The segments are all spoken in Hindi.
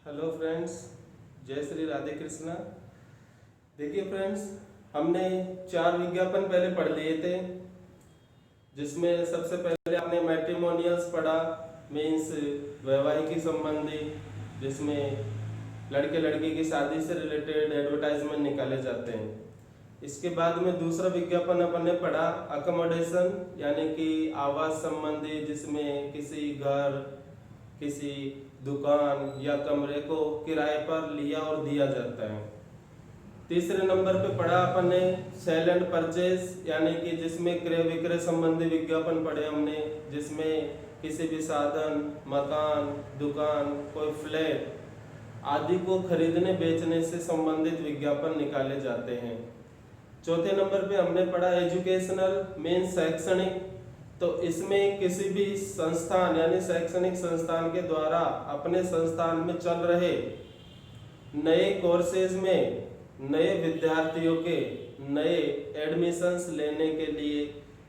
हेलो फ्रेंड्स, जय श्री राधे कृष्णा। देखिए फ्रेंड्स, हमने 4 विज्ञापन पहले पढ़ लिए थे, जिसमें सबसे पहले आपने मैट्रिमोनियल्स पढ़ा, मीन्स वैवाहिक संबंधी, जिसमें लड़के लड़की की शादी से रिलेटेड एडवर्टाइजमेंट निकाले जाते हैं। इसके बाद में दूसरा विज्ञापन अपन ने पढ़ा अकोमोडेशन, यानी कि आवास संबंधी, जिसमें किसी घर, किसी दुकान या कमरे को किराए पर लिया और दिया जाता है। तीसरे नंबर पे पढ़ा अपन ने सेल एंड परचेज, यानी कि जिसमें क्रय विक्रय संबंधी विज्ञापन पढ़े हमने, जिसमें किसी भी साधन, मकान, दुकान, कोई फ्लैट आदि को खरीदने बेचने से संबंधित विज्ञापन निकाले जाते हैं। चौथे नंबर पे हमने पढ़ा एजुकेशनल, मीन शैक्षणिक। तो इसमें किसी भी संस्थान यानी शैक्षणिक संस्थान के द्वारा अपने संस्थान में चल रहे नए कोर्सेज में नए विद्यार्थियों के नए एडमिशन्स लेने के लिए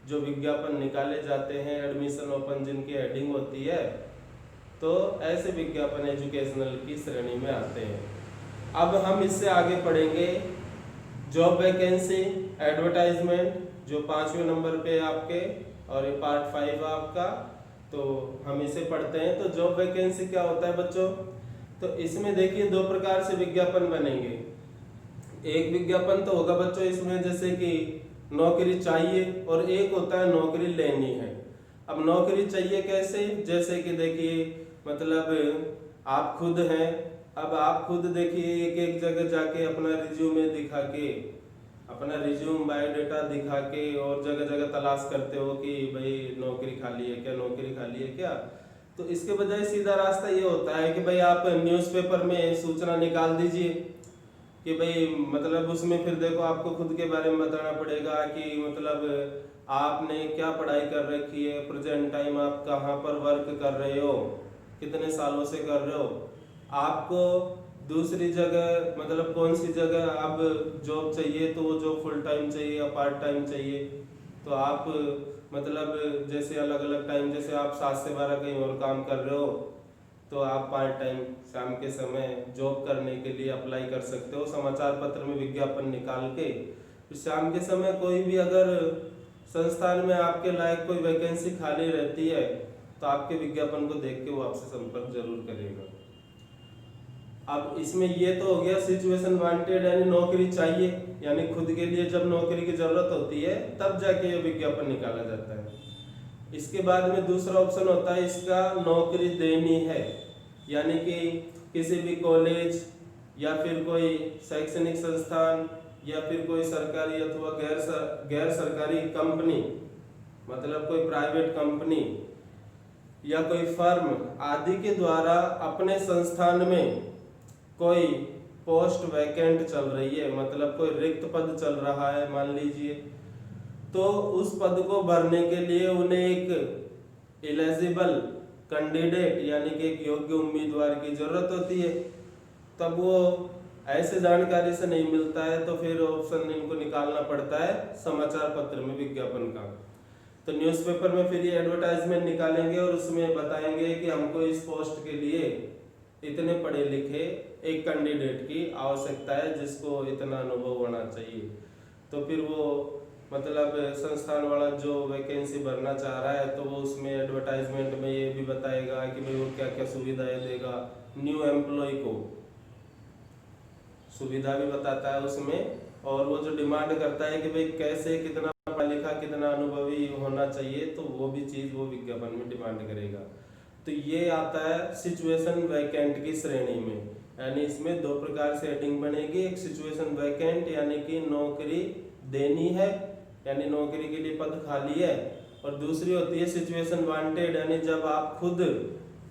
जो विज्ञापन निकाले जाते हैं, एडमिशन ओपन जिनकी हेडिंग होती है, तो ऐसे विज्ञापन एजुकेशनल की श्रेणी में आते हैं। अब हम इससे आगे पढ़ेंगे जॉब वैकेंसी एडवर्टाइजमेंट, जो 5वें नंबर पे आपके, और ये पार्ट 5 आपका। तो हम इसे पढ़ते हैं। तो जॉब वैकेंसी क्या होता है बच्चों? तो इसमें देखिए 2 प्रकार से विज्ञापन बनेंगे। एक विज्ञापन तो होगा बच्चों इसमें जैसे कि नौकरी चाहिए, और एक होता है नौकरी लेनी है। अब नौकरी चाहिए कैसे? जैसे कि देखिए, मतलब आप खुद हैं, अब आप खुद देखिए एक एक जगह जाके अपना रिज्यूमे दिखा के, अपना रिज्यूम बायोडाटा दिखा के और जगह जगह तलाश करते हो कि भाई नौकरी खाली है क्या, नौकरी खाली है क्या। तो इसके बजाय सीधा रास्ता ये होता है कि भाई आप न्यूज़पेपर में सूचना निकाल दीजिए कि भाई, मतलब उसमें फिर देखो आपको खुद के बारे में बताना पड़ेगा कि मतलब आपने क्या पढ़ाई कर रखी है, प्रेजेंट टाइम आप कहाँ पर वर्क कर रहे हो, कितने सालों से कर रहे हो, आपको दूसरी जगह मतलब कौन सी जगह अब जॉब चाहिए, तो वो जॉब फुल टाइम चाहिए या पार्ट टाइम चाहिए। तो आप मतलब जैसे अलग अलग टाइम, जैसे आप 7 से 12 कहीं और काम कर रहे हो, तो आप पार्ट टाइम शाम के समय जॉब करने के लिए अप्लाई कर सकते हो समाचार पत्र में विज्ञापन निकाल के। तो शाम के समय कोई भी अगर संस्थान में आपके लायक कोई वैकेंसी खाली रहती है, तो आपके विज्ञापन को देख के वो आपसे संपर्क जरूर करेगा। अब इसमें ये तो हो गया सिचुएशन वांटेड, यानी नौकरी चाहिए, यानी खुद के लिए जब नौकरी की जरूरत होती है तब जाके ये विज्ञापन निकाला जाता है। इसके बाद में दूसरा ऑप्शन होता है इसका, नौकरी देनी है, यानी कि किसी भी कॉलेज या फिर कोई शैक्षणिक संस्थान या फिर कोई सरकारी अथवा गैर सरकारी कंपनी, मतलब कोई प्राइवेट कंपनी या कोई फर्म आदि के द्वारा अपने संस्थान में कोई पोस्ट वैकेंट चल रही है, मतलब कोई रिक्त पद चल रहा है मान लीजिए, तो उस पद को भरने के लिए उन्हें एक एलिजिबल कैंडिडेट यानी कि एक योग्य उम्मीदवार की जरूरत होती है। तब वो ऐसे जानकारी से नहीं मिलता है, तो फिर ऑप्शन इनको निकालना पड़ता है समाचार पत्र में विज्ञापन का। तो न्यूज़पेपर में फिर ये एडवर्टाइजमेंट निकालेंगे और उसमें बताएंगे कि हमको इस पोस्ट के लिए इतने पढ़े लिखे एक कैंडिडेट की आवश्यकता है जिसको इतना अनुभव होना चाहिए। तो फिर वो मतलब संस्थान वाला जो वैकेंसी भरना चाह रहा है, तो वो उसमें एडवर्टाइजमेंट में ये भी बताएगा कि भाई वो क्या क्या सुविधाएं देगा, न्यू एम्प्लॉय को सुविधा भी बताता है उसमें, और वो जो डिमांड करता है कि भाई कैसे, कितना पढ़ा लिखा, कितना अनुभवी होना चाहिए, तो वो भी चीज़ वो विज्ञापन में डिमांड करेगा। तो ये आता है सिचुएशन वैकेंट की श्रेणी में, यानी इसमें 2 प्रकार से हेडिंग बनेगी। एक सिचुएशन वैकेंट यानी कि नौकरी देनी है, यानी नौकरी के लिए पद खाली है, और दूसरी होती है सिचुएशन वांटेड, यानी जब आप खुद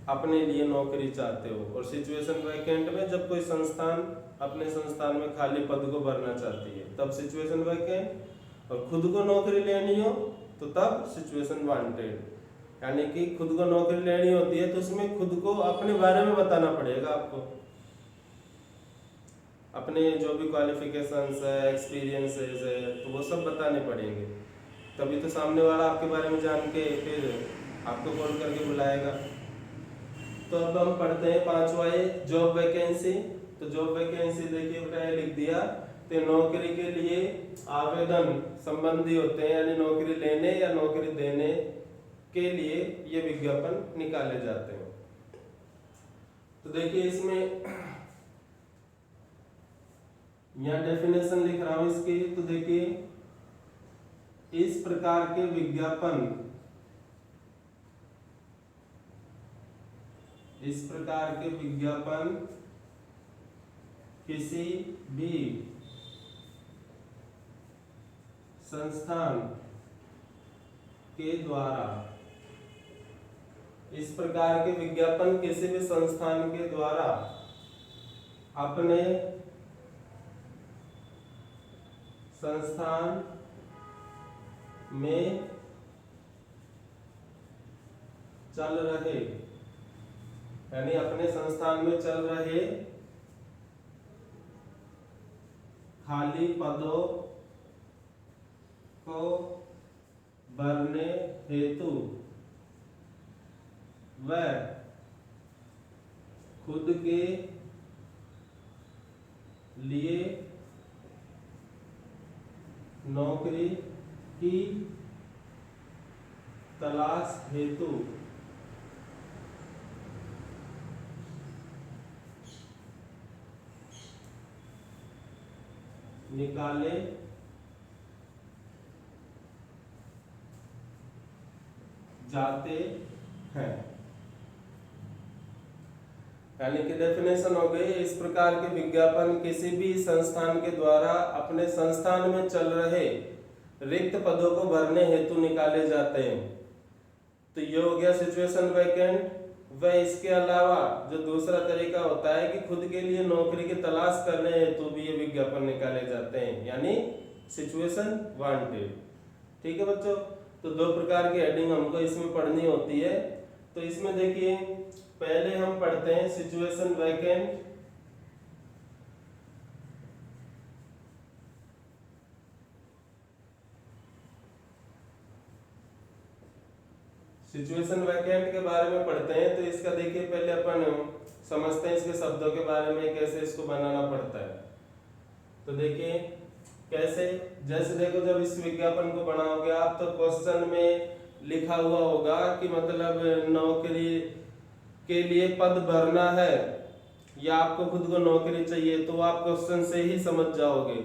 अपने लिए नौकरी चाहते हो। और सिचुएशन वैकेंट में जब कोई संस्थान अपने संस्थान में खाली पद को भरना चाहती है तब सिचुएशन वैकेंट, और खुद को नौकरी लेनी हो तो तब सिचुएशन वांटेड, यानी कि खुद को नौकरी लेनी होती है तो उसमें खुद को अपने बारे में बताना पड़ेगा आपको, अपने जो भी क्वालिफिकेशंस है, एक्सपीरियंसेस है, तो वो सब बताने पड़ेंगे। तभी तो सामने वाला आपके बारे में जान के फिर आपको कॉल करके बुलाएगा। तो अब हम पढ़ते हैं पांचवा जॉब वैकेंसी। तो जॉब वैकेंसी देखिए बेटा ये लिख दिया, तो नौकरी के लिए आवेदन संबंधी होते हैं, यानी नौकरी लेने या नौकरी देने के लिए ये विज्ञापन निकाले जाते हैं। तो देखिए इसमें यहाँ डेफिनेशन लिख रहा हूं इसकी। तो देखिए इस प्रकार के विज्ञापन, इस प्रकार के विज्ञापन किसी भी संस्थान के द्वारा, इस प्रकार के विज्ञापन किसी भी संस्थान के द्वारा अपने संस्थान में चल रहे, यानी अपने संस्थान में चल रहे खाली पदों को भरने हेतु व खुद के लिए नौकरी की तलाश हेतु निकाले जाते हैं। यानी कि डेफिनेशन हो गई, इस प्रकार के विज्ञापन किसी भी संस्थान के द्वारा अपने संस्थान में चल रहे रिक्त पदों को भरने हेतु निकाले जाते हैं। तो ये हो गया सिचुएशन वैकेंट। वह इसके अलावा जो दूसरा तरीका होता है कि खुद के लिए नौकरी की तलाश करने हेतु भी ये विज्ञापन निकाले जाते हैं, यानी सिचुएशन वांटेड। ठीक है बच्चों, तो दो प्रकार की हेडिंग हमको इसमें पढ़नी होती है। तो इसमें देखिए पहले हम पढ़ते हैं सिचुएशन वैकेंट। सिचुएशन वैकेंट के बारे में पढ़ते हैं। तो इसका देखिए पहले अपन समझते हैं इसके शब्दों के बारे में, कैसे इसको बनाना पड़ता है। तो देखिए कैसे, जैसे देखो जब इस विज्ञापन को बनाओगे आप तो क्वेश्चन में लिखा हुआ होगा कि मतलब नौकरी के लिए पद भरना है या आपको खुद को नौकरी चाहिए, तो आप क्वेश्चन से ही समझ जाओगे।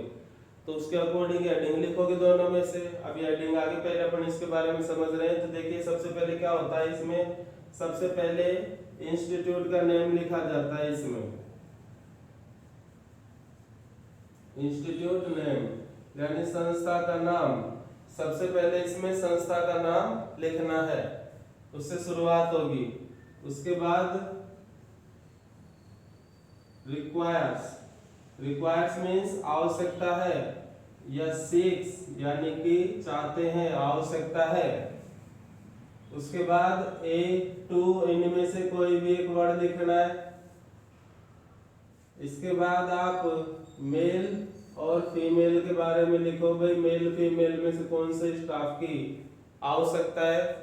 तो उसके अकॉर्डिंग हेडिंग लिखोगे दोनों में से। अभी हेडिंग आगे, पहले अपन इसके बारे में समझ रहे हैं। तो देखिए सबसे पहले क्या होता है इसमें, सबसे पहले इंस्टीट्यूट का नेम लिखा जाता है इसमें, इंस्टीट्यूट नेम यानी संस्था का नाम। सबसे पहले इसमें संस्था का नाम लिखना है, उससे शुरुआत होगी। उसके बाद रिक्वायर्स, रिक्वायर्स मीन्स आवश्यकता है, या सीक्स यानी कि चाहते हैं, आवश्यकता है। उसके बाद ए टू, इनमें से कोई भी एक वर्ड लिखना है। इसके बाद आप मेल और फीमेल के बारे में लिखो, भाई मेल फीमेल में से कौन से स्टाफ की आवश्यकता है।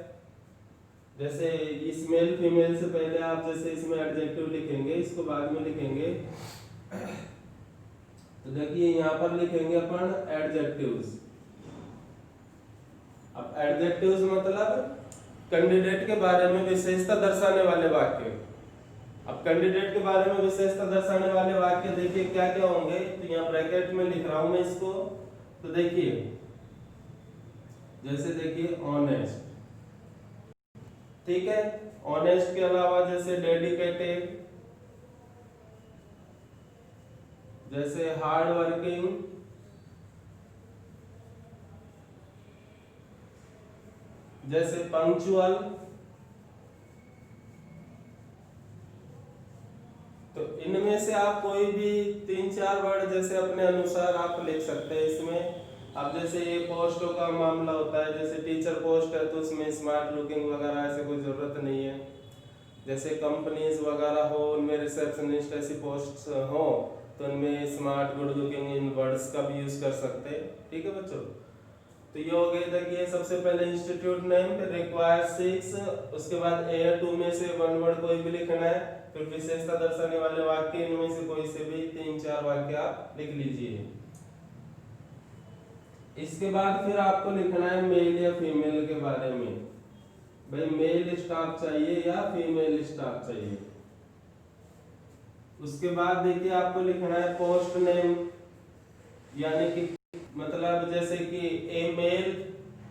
जैसे इस मेल फीमेल से पहले आप जैसे इसमें एडजेक्टिव लिखेंगे, इसको बाद में लिखेंगे। तो देखिए यहाँ पर लिखेंगे अपन एडजेक्टिव्स। अब एडजेक्टिव्स मतलब कैंडिडेट के बारे में विशेषता दर्शाने वाले वाक्य। अब कैंडिडेट के बारे में विशेषता दर्शाने वाले वाक्य देखिए क्या क्या होंगे। तो यहाँ ब्रैकेट में लिख रहा हूं मैं इसको। तो देखिए जैसे देखिए ऑनेस्ट, ठीक है। ऑनेस्ट के अलावा जैसे डेडिकेटेड, जैसे हार्ड वर्किंग, जैसे पंक्चुअल। तो इनमें से आप कोई भी 3-4 वर्ड जैसे अपने अनुसार आप लिख सकते हैं इसमें। अब जैसे ये पोस्टों का मामला होता है, जैसे टीचर पोस्ट है तो उसमें स्मार्ट लुकिंग वगैरह ऐसे कोई जरूरत नहीं है। जैसे कंपनीज वगैरह हो उनमें रिसेप्शनिस्ट ऐसी पोस्ट हो तो उनमें smart good looking in words का भी यूज कर सकते हैं। ठीक है बच्चों। तो ये हो गया था कि ये सबसे पहले इंस्टीट्यूट नेम, फिर रिक्वायर 6, उसके बाद एयर 2 में से वन वर्ड कोई भी लिखना है, फिर विशेषता दर्शाने वाले वाक्य, इनमें से कोई से भी 3-4 वाक्य आप लिख लीजिए। इसके बाद फिर आपको लिखना है मेल या फीमेल के बारे में, भाई मेल स्टाफ चाहिए या फीमेल स्टाफ चाहिए। उसके बाद देखिए आपको लिखना है पोस्ट नेम, यानी कि मतलब जैसे कि ए मेल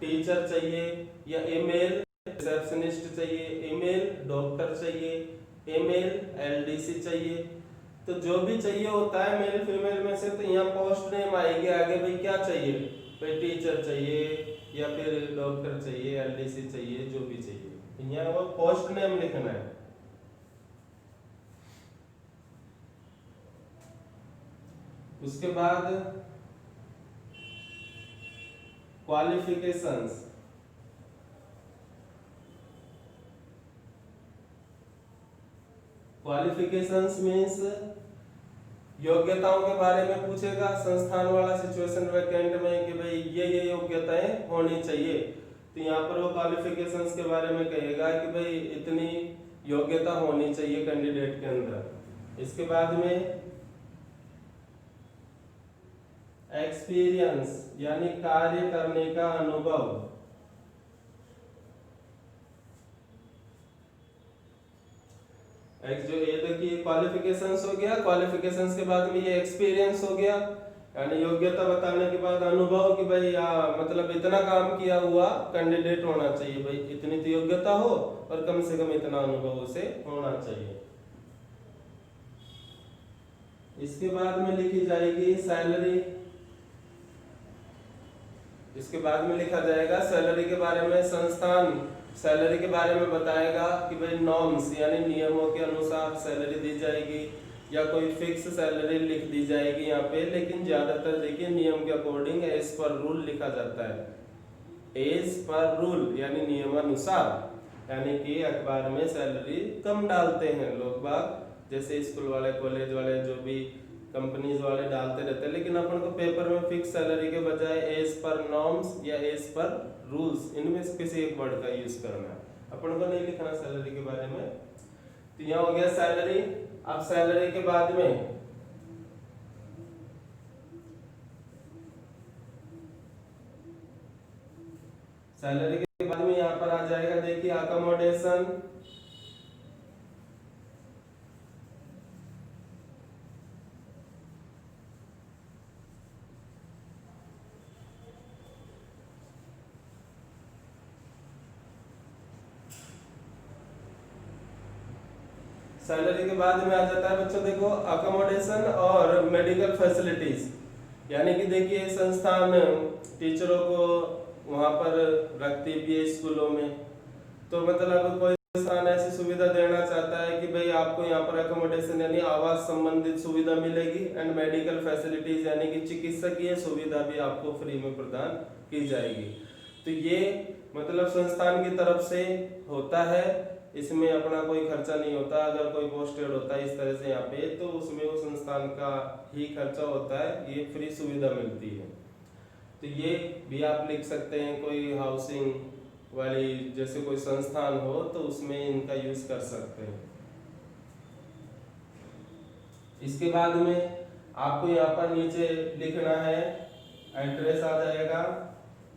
टीचर चाहिए, या ए मेल रिसेप्शनिस्ट चाहिए, ए मेल डॉक्टर चाहिए, ए मेल एलडीसी चाहिए। तो जो भी चाहिए होता है मेल फीमेल में से, तो यहाँ पोस्ट नेम आएगी आगे, भाई क्या चाहिए, भाई टीचर चाहिए या फिर डॉक्टर चाहिए, एलडीसी चाहिए, जो भी चाहिए, यहाँ वो पोस्ट नेम लिखना है। उसके बाद क्वालिफिकेशंस, क्वालिफिकेशंस मीन्स योग्यताओं के बारे में पूछेगा संस्थान वाला सिचुएशन वैकेंट में कि भाई ये योग्यताएं होनी चाहिए, तो यहाँ पर वो क्वालिफिकेशंस के बारे में कहेगा कि भाई इतनी योग्यता होनी चाहिए कैंडिडेट के अंदर। इसके बाद में एक्सपीरियंस, यानी कार्य करने का अनुभव, जो ये देखिए क्वालिफिकेशंस हो गया, क्वालिफिकेशंस के बाद में ये एक्सपीरियंस हो गया, यानी योग्यता बताने के बाद अनुभव कि भाई मतलब इतना काम किया हुआ कैंडिडेट होना चाहिए, भाई इतनी तो योग्यता हो और कम से कम इतना अनुभव उसे होना चाहिए। इसके बाद में लिखी जाएगी सैलरी, इसके बाद में लिखा जाएगा सैलरी के बारे में, संस्थान सैलरी के बारे में बताएगा कि भाई नॉर्म्स यानी नियमों के अनुसार सैलरी दी जाएगी, या कोई फिक्स सैलरी लिख दी जाएगी यहाँ पे, लेकिन ज्यादातर देखिए नियम के अकॉर्डिंग एज पर रूल लिखा जाता है, एज पर रूल यानी नियमानुसार, यानी कि अखबार में सैलरी कम डालते हैं लोग बाग, जैसे स्कूल वाले कॉलेज वाले जो भी कंपनीज वाले डालते रहते हैं, लेकिन अपन को पेपर में फिक्स सैलरी के बजाय एज पर नॉर्म्स या एज पर रूल्स, इनमें से किसी एक वर्ड का यूज करना है, अपन को नहीं लिखना सैलरी के बारे में। तो यहाँ हो गया सैलरी। अब सैलरी के बाद में यहाँ पर आ जाएगा देखिए अकोमोडेशन, सैलरी के बाद में आ जाता है बच्चों देखो अकोमोडेशन और मेडिकल फैसिलिटीज, यानी कि देखिए संस्थान टीचरों को वहां पर रखती भी है स्कूलों में, तो मतलब कोई संस्थान ऐसी सुविधा देना चाहता है कि भाई आपको यहाँ पर अकोमोडेशन यानी आवास संबंधित सुविधा मिलेगी, एंड मेडिकल फैसिलिटीज यानी कि चिकित्सकीय सुविधा भी आपको फ्री में प्रदान की जाएगी। तो ये मतलब संस्थान की तरफ से होता है, इसमें अपना कोई खर्चा नहीं होता। अगर कोई पोस्टेड होता है इस तरह से यहाँ पे, तो उसमें वो संस्थान का ही खर्चा होता है, ये फ्री सुविधा मिलती है। तो ये भी आप लिख सकते हैं, कोई हाउसिंग वाली जैसे कोई संस्थान हो तो उसमें इनका यूज कर सकते हैं। इसके बाद में आपको यहाँ पर नीचे लिखना है एड्रेस आ जाएगा,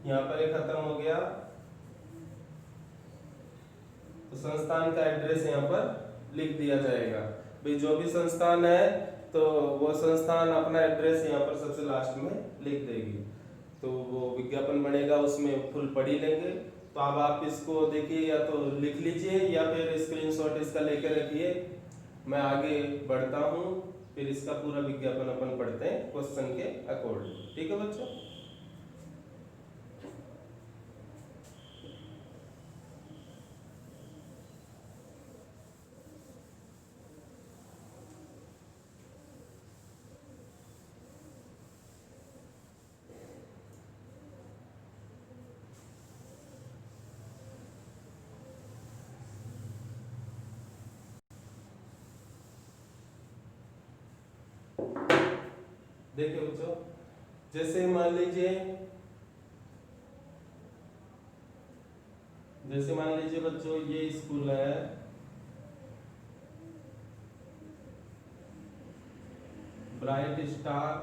यहाँ पर ये खत्म हो गया, तो संस्थान का एड्रेस यहाँ पर लिख दिया जाएगा। भाई जो भी संस्थान है तो वो संस्थान अपना एड्रेस यहाँ पर सबसे लास्ट में लिख देगी, तो वो विज्ञापन बनेगा उसमें फुल पढ़ ही लेंगे। तो अब आप इसको देखिए, या तो लिख लीजिए या फिर स्क्रीनशॉट इसका लेकर रखिए। मैं आगे बढ़ता हूँ, फिर इसका पूरा विज्ञापन अपन पढ़ते हैं क्वेश्चन के अकॉर्डिंग। ठीक है बच्चों। देखिए बच्चों, जैसे मान लीजिए जैसे मान लीजिए बच्चों ये स्कूल है, bright star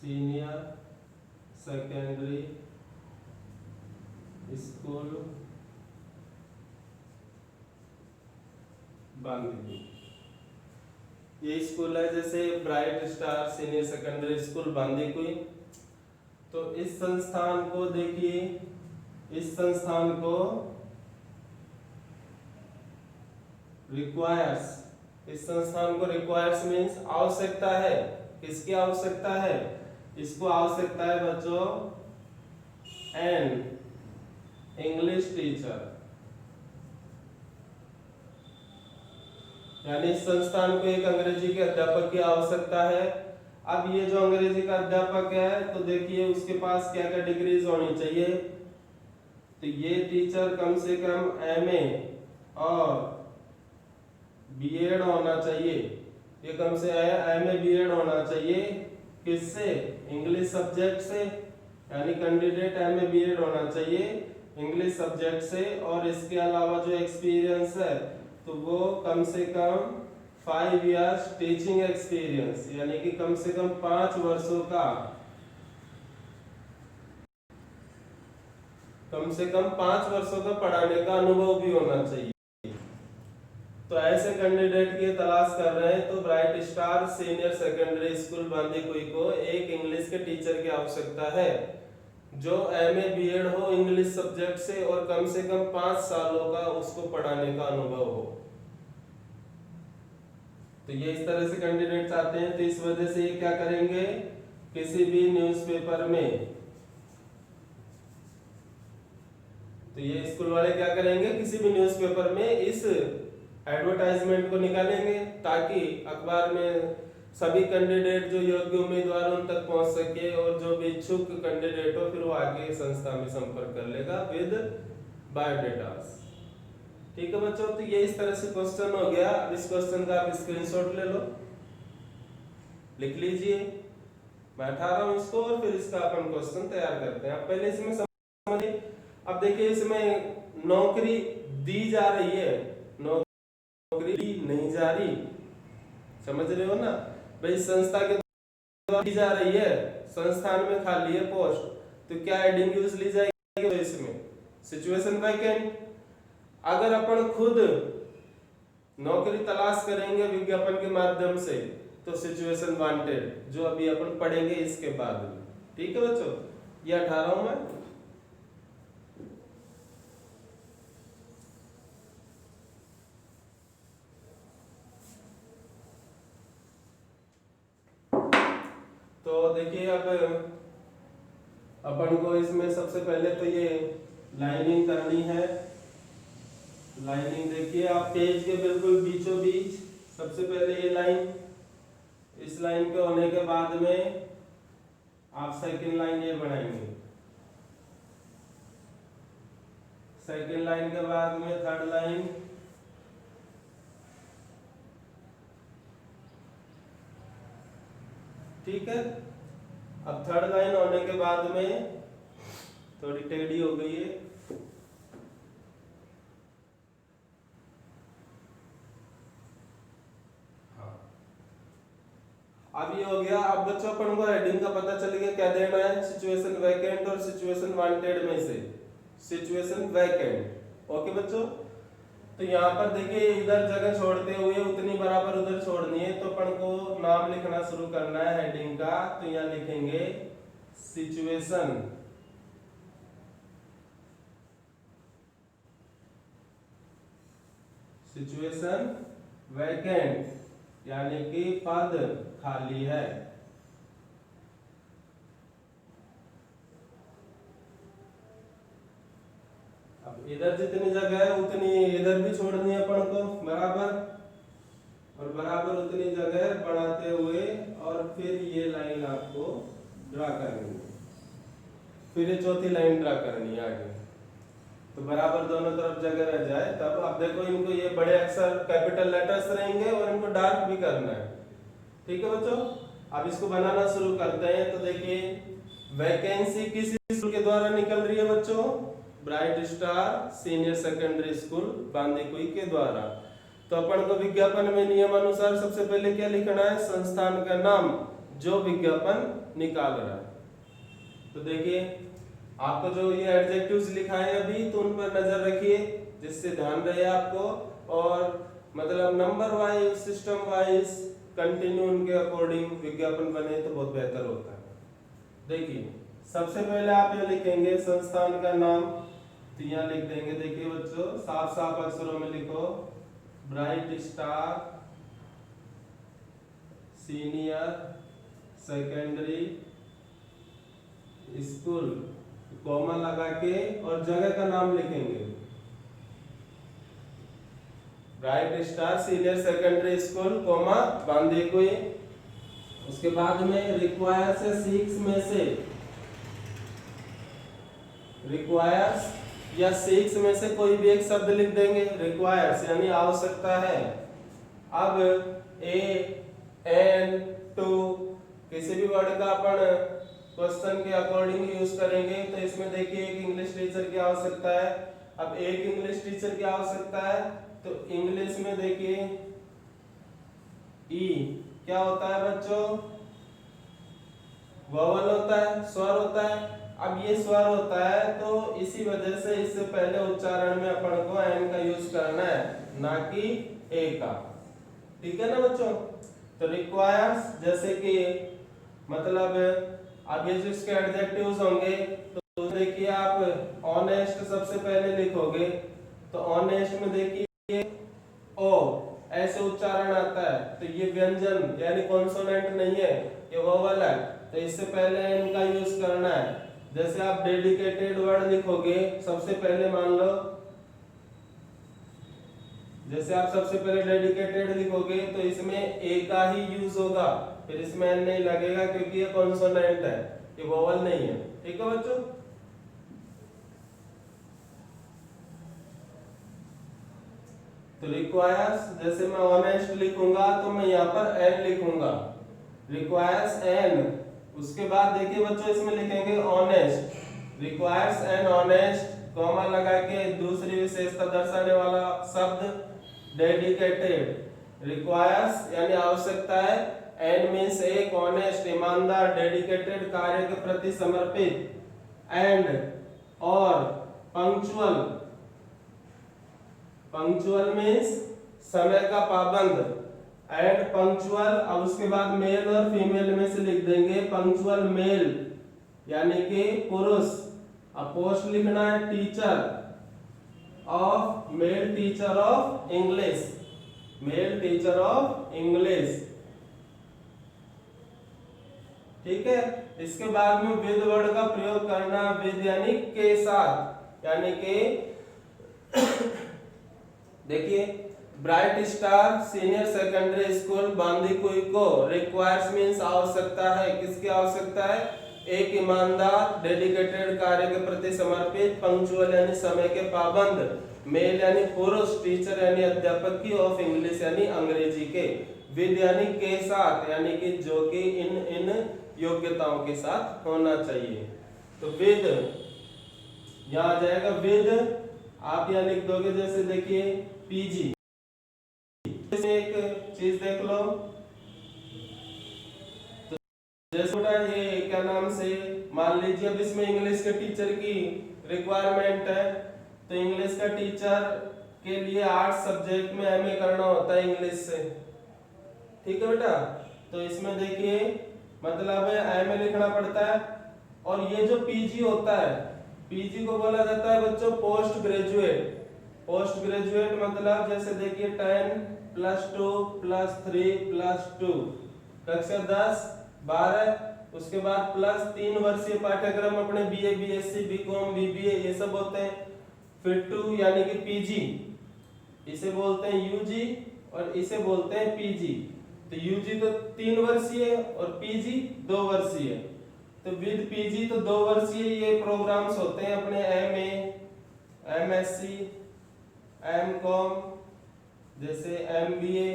senior secondary school Bandikui. ये स्कूल है जैसे bright star senior secondary school Bandikui. तो इस संस्थान को देखिए, इस संस्थान को रिक्वायर्स, इस संस्थान को रिक्वायर्स मीन्स आवश्यकता है। किसकी आवश्यकता है? इसको आवश्यकता है बच्चों एन इंग्लिश टीचर, यानी इस संस्थान को एक अंग्रेजी के अध्यापक की आवश्यकता है। अब ये जो अंग्रेजी का अध्यापक है तो देखिए उसके पास क्या क्या डिग्रीज होनी चाहिए। तो ये टीचर कम से कम एमए और बीएड होना चाहिए। ये कम से एमए बीएड होना चाहिए। किससे? इंग्लिश सब्जेक्ट से, यानी कैंडिडेट एमए बीएड होना चाहिए इंग्लिश सब्जेक्ट से। और इसके अलावा जो एक्सपीरियंस है तो वो कम से कम 5 इयर्स टीचिंग एक्सपीरियंस, यानी कि कम से कम 5 वर्षों का, कम से कम 5 वर्षों का पढ़ाने का अनुभव भी होना चाहिए। तो ऐसे कैंडिडेट की तलाश कर रहे हैं। तो bright star senior secondary school Bandikui को एक इंग्लिश के टीचर की आवश्यकता है जो एमए बीएड हो इंग्लिश सब्जेक्ट से और कम से कम 5 सालों का उसको पढ़ाने का अनुभव हो। तो ये इस तरह से कैंडिडेट चाहते हैं। तो इस वजह से ये क्या करेंगे, किसी भी न्यूज़पेपर में, तो ये स्कूल वाले क्या करेंगे, किसी भी न्यूज़पेपर में इस एडवर्टाइजमेंट को निकालेंगे ताकि अखबार में सभी कैंडिडेट जो योग्य उम्मीदवार उन तक पहुंच सके और जो भी इच्छुक कैंडिडेट हो फिर वो आगे संस्था में संपर्क कर लेगा विद बायोडेटास। ठीक है बच्चों, तो ये इस तरह से क्वेश्चन हो गया। अब इस क्वेश्चन का आप स्क्रीनशॉट ले लो, लिख लीजिए। मैं उठा रहा हूं इसको और फिर इसका अपन क्वेश्चन तैयार करते हैं। आप पहले इसमें समझिए। अब देखिए इसमें नौकरी दी जा रही है, नौकरी दी नहीं जा रही, समझ रहे हो ना भाई। संस्था के द्वारा दी जा रही है, संस्थान में खाली है पोस्ट, तो क्या हेडिंग यूज ली जाएगी? तो इसमें सिचुएशन वैकेंट। अगर अपन खुद नौकरी तलाश करेंगे विज्ञापन के माध्यम से तो सिचुएशन वांटेड, जो अभी अपन पढ़ेंगे इसके बाद में। ठीक है बच्चों, ये 18 में। तो देखिए अब अपन को इसमें सबसे पहले तो ये लाइनिंग करनी है। लाइनिंग देखिए आप पेज के बिल्कुल बीचों बीच सबसे पहले ये लाइन, इस लाइन के होने के बाद में आप सेकंड लाइन ये बनाएंगे, सेकंड लाइन के बाद में थर्ड लाइन, ठीक है। अब थर्ड लाइन होने के बाद में थोड़ी टेढ़ी हो गई है, अब ये हो गया। अब बच्चों अपन को हेडिंग का पता चल गया क्या देना है, सिचुएशन वैकेंट और सिचुएशन वांटेड में से सिचुएशन वैकेंट। ओके बच्चों, तो यहाँ पर देखिए इधर जगह छोड़ते हुए उतनी बराबर उधर छोड़नी है। तो अपन को नाम लिखना शुरू करना है हेडिंग का। तो यहाँ लिखेंगे सिचुएशन सिचुएशन वैकेंट, यानी कि पद खाली है। अब इधर जितनी जगह है उतनी इधर भी छोड़नी है अपन को बराबर, और बराबर उतनी जगह बढ़ाते हुए और फिर ये लाइन आपको ड्रा करनी है, फिर ये चौथी लाइन ड्रा करनी है आगे। तो बराबर दोनों तरफ जगह रह जाए। तब अब देखो इनको ये बड़े अक्षर कैपिटल लेटर्स रहेंगे और इनको डार्क भी करना है। ठीक है बच्चों, अब इसको बनाना शुरू करते हैं। तो देखिए वैकेंसी किस स्कूल के द्वारा निकल रही है बच्चों? Bright star senior secondary school Bandikui के द्वारा। तो अपन को विज्ञापन में नियम अनुसार सबसे पहले क्या लिखना है? संस्थान का नाम जो विज्ञापन निकाल रहा है। तो देखिए आपको जो ये एडजेक्टिव्स लिखा है अभी, तो उन पर नजर रखिए जिससे ध्यान रहे आपको, और मतलब number wise system wise continue उनके अकॉर्डिंग विज्ञापन बने तो बहुत बेहतर होता है। देखिए सबसे पहले आप ये लिखेंगे संस्थान का नाम, तो यहाँ लिख देंगे। देखिए बच्चों साफ साफ अक्षरों में लिखो, bright star senior secondary school, comma लगा के और जगह का नाम लिखेंगे, bright star senior secondary school comma Bandikui. उसके बाद में रिक्वायर से सीक्स में से, रिक्वायर्स या सीक्स में से कोई भी एक शब्द लिख देंगे। रिक्वायर्स यानी आवश्यकता है। अब ए एन टू किसी भी वर्ड का अपन क्वेश्चन के अकॉर्डिंग यूज करेंगे। तो इसमें देखिए एक इंग्लिश टीचर की आवश्यकता है। अब एक इंग्लिश टीचर की आवश्यकता है तो इंग्लिश में देखिए ई क्या होता है बच्चों? वोवल होता है, स्वर होता है। अब ये स्वर होता है तो इसी वजह से इससे पहले उच्चारण में अपन को एन का यूज करना है, ना कि ए का। ठीक है ना बच्चों? तो रिक्वायर्स जैसे कि मतलब अब ये जो इसके एडजेक्टिव्स होंगे तो देखिए आप ऑनेस्ट सबसे पहले लिखोगे। तो ऑनेस्ट में देखिए ओ ऐसे उच्चारण आता है, तो ये व्यंजन यानी कॉन्सोनेंट नहीं है, ये वोवल है, तो इससे पहले एन का यूज करना है। जैसे आप डेडिकेटेड वर्ड लिखोगे सबसे पहले, मान लो जैसे आप सबसे पहले डेडिकेटेड लिखोगे तो इसमें ए का ही यूज होगा, फिर इसमें एन नहीं लगेगा क्योंकि ये कॉन्सोनेंट है, ये वोवल नहीं है। ठीक है बच्चों? तो रिक्वायर्स जैसे मैं ऑनेस्ट लिखूंगा तो मैं यहाँ पर एन लिखूंगा, रिक्वायर्स एन। उसके बाद देखिए बच्चों इसमें लिखेंगे honest, requires an honest, comma लगा के दूसरी विशेषता दर्शाने वाला शब्द डेडिकेटेड। रिक्वायर्स यानी आवश्यकता है, एन मींस एक, ऑनेस्ट ईमानदार, डेडिकेटेड कार्य के प्रति समर्पित, एंड और पंक्चुअल, पंक्चुअल मींस समय का पाबंद, एंड पंक्चुअल। अब उसके बाद मेल और फीमेल में से लिख देंगे पंक्चुअल मेल यानी कि पुरुष। अब पोस्ट लिखना है teacher of, mail teacher of English, mail teacher of English. ठीक है? इसके बाद में विद वर्ड का प्रयोग करना, विद यानी के साथ, यानी कि देखिए bright star senior secondary school Bandikui को रिक्वायर्स मींस आवश्यकता है। किसकी आवश्यकता है? एक ईमानदार, डेडिकेटेड कार्य के प्रति समर्पित, पंक्चुअल यानी समय के पाबंद, मेल यानी पुरुष, टीचर यानी अध्यापक की, ऑफ इंग्लिश यानी अंग्रेजी के, विद यानी के साथ, यानी कि जो कि इन योग्यताओं के साथ होना चाहिए। तो विद यहाँ आ जाएगा, विद आप यहाँ लिख दोगे जैसे देखिए पीजी। एक चीज देख लो, तो जैसे ये क्या नाम से, मान लीजिए अब इसमें इंग्लिश के टीचर की रिक्वायरमेंट है, तो इंग्लिश का टीचर के लिए 8 सब्जेक्ट में एमए करना होता है इंग्लिश से। ठीक है बेटा? तो इसमें देखिए मतलब एमए लिखना पड़ता है। और ये जो पीजी होता है, पीजी को बोला जाता है बच्चों पोस्ट ग्रेजुएट। पोस्ट ग्रेजुएट मतलब जैसे देखिए 10 + 2 + 3 + 2 कक्षा 10 12, उसके बाद प्लस 3 वर्षीय पाठ्यक्रम अपने बीए, बीएससी, बीकॉम, बीबीए ये सब होते हैं। फिर 2 यानी कि पीजी, इसे बोलते हैं यूजी और इसे बोलते हैं पीजी। तो यूजी तो 3 वर्षीय और पीजी 2 वर्षीय। तो विद पीजी तो 2 वर्षीय ये प्रोग्राम्स होते हैं अपने एमए, एमएससी, एमकॉम, जैसे एमबीए।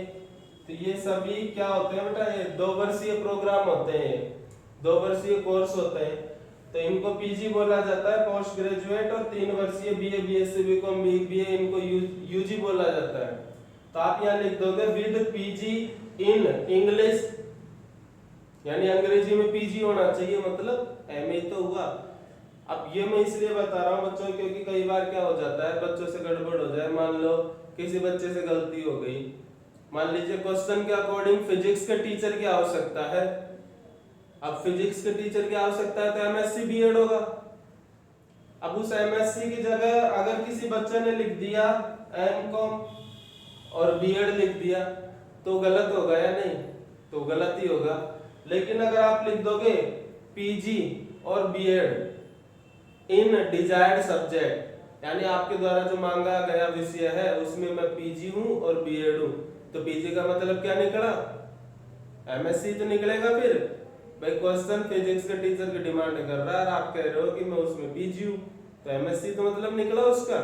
तो ये सभी क्या होते हैं बेटा? ये 2 वर्षीय प्रोग्राम होते हैं, 2 वर्षीय कोर्स होते हैं। तो इनको पीजी बोला जाता है, पोस्ट ग्रेजुएट, और 3 वर्षीय बीए, बीएससी, बीकॉम, बीए इनको यूजी बोला जाता है। तो आप यहाँ लिख दोगे विद पीजी इन इंग्लिश, यानी अंग्रेजी में पीजी होना चाहिए, मतलब एमए तो हुआ। अब ये मैं इसलिए बता रहा हूँ बच्चों, क्योंकि कई बार क्या हो जाता है बच्चों से गड़बड़ हो जाए। मान लो किसी बच्चे से गलती हो गई, मान लीजिए क्वेश्चन के अकॉर्डिंग फिजिक्स के टीचर की आवश्यकता है। अब फिजिक्स के टीचर की आवश्यकता है तो एमएससी बीएड होगा। अब उस एमएससी की जगह अगर किसी बच्चे ने लिख दिया एमकॉम और बीएड लिख दिया तो गलत होगा या नहीं? तो गलत ही होगा। लेकिन अगर आप लिख दोगे पीजी और बीएड इन डिजायर्ड सब्जेक्ट, यानी आपके द्वारा जो मांगा गया विषय है उसमें मैं पीजी हूं और बीएड हूं, तो पीजी का मतलब क्या निकला? एमएससी तो निकलेगा। फिर भाई क्वेश्चन फिजिक्स के टीचर की डिमांड कर रहा है और आप कह रहे हो कि मैं उसमें पीजी हूं, तो एमएससी तो मतलब निकला उसका,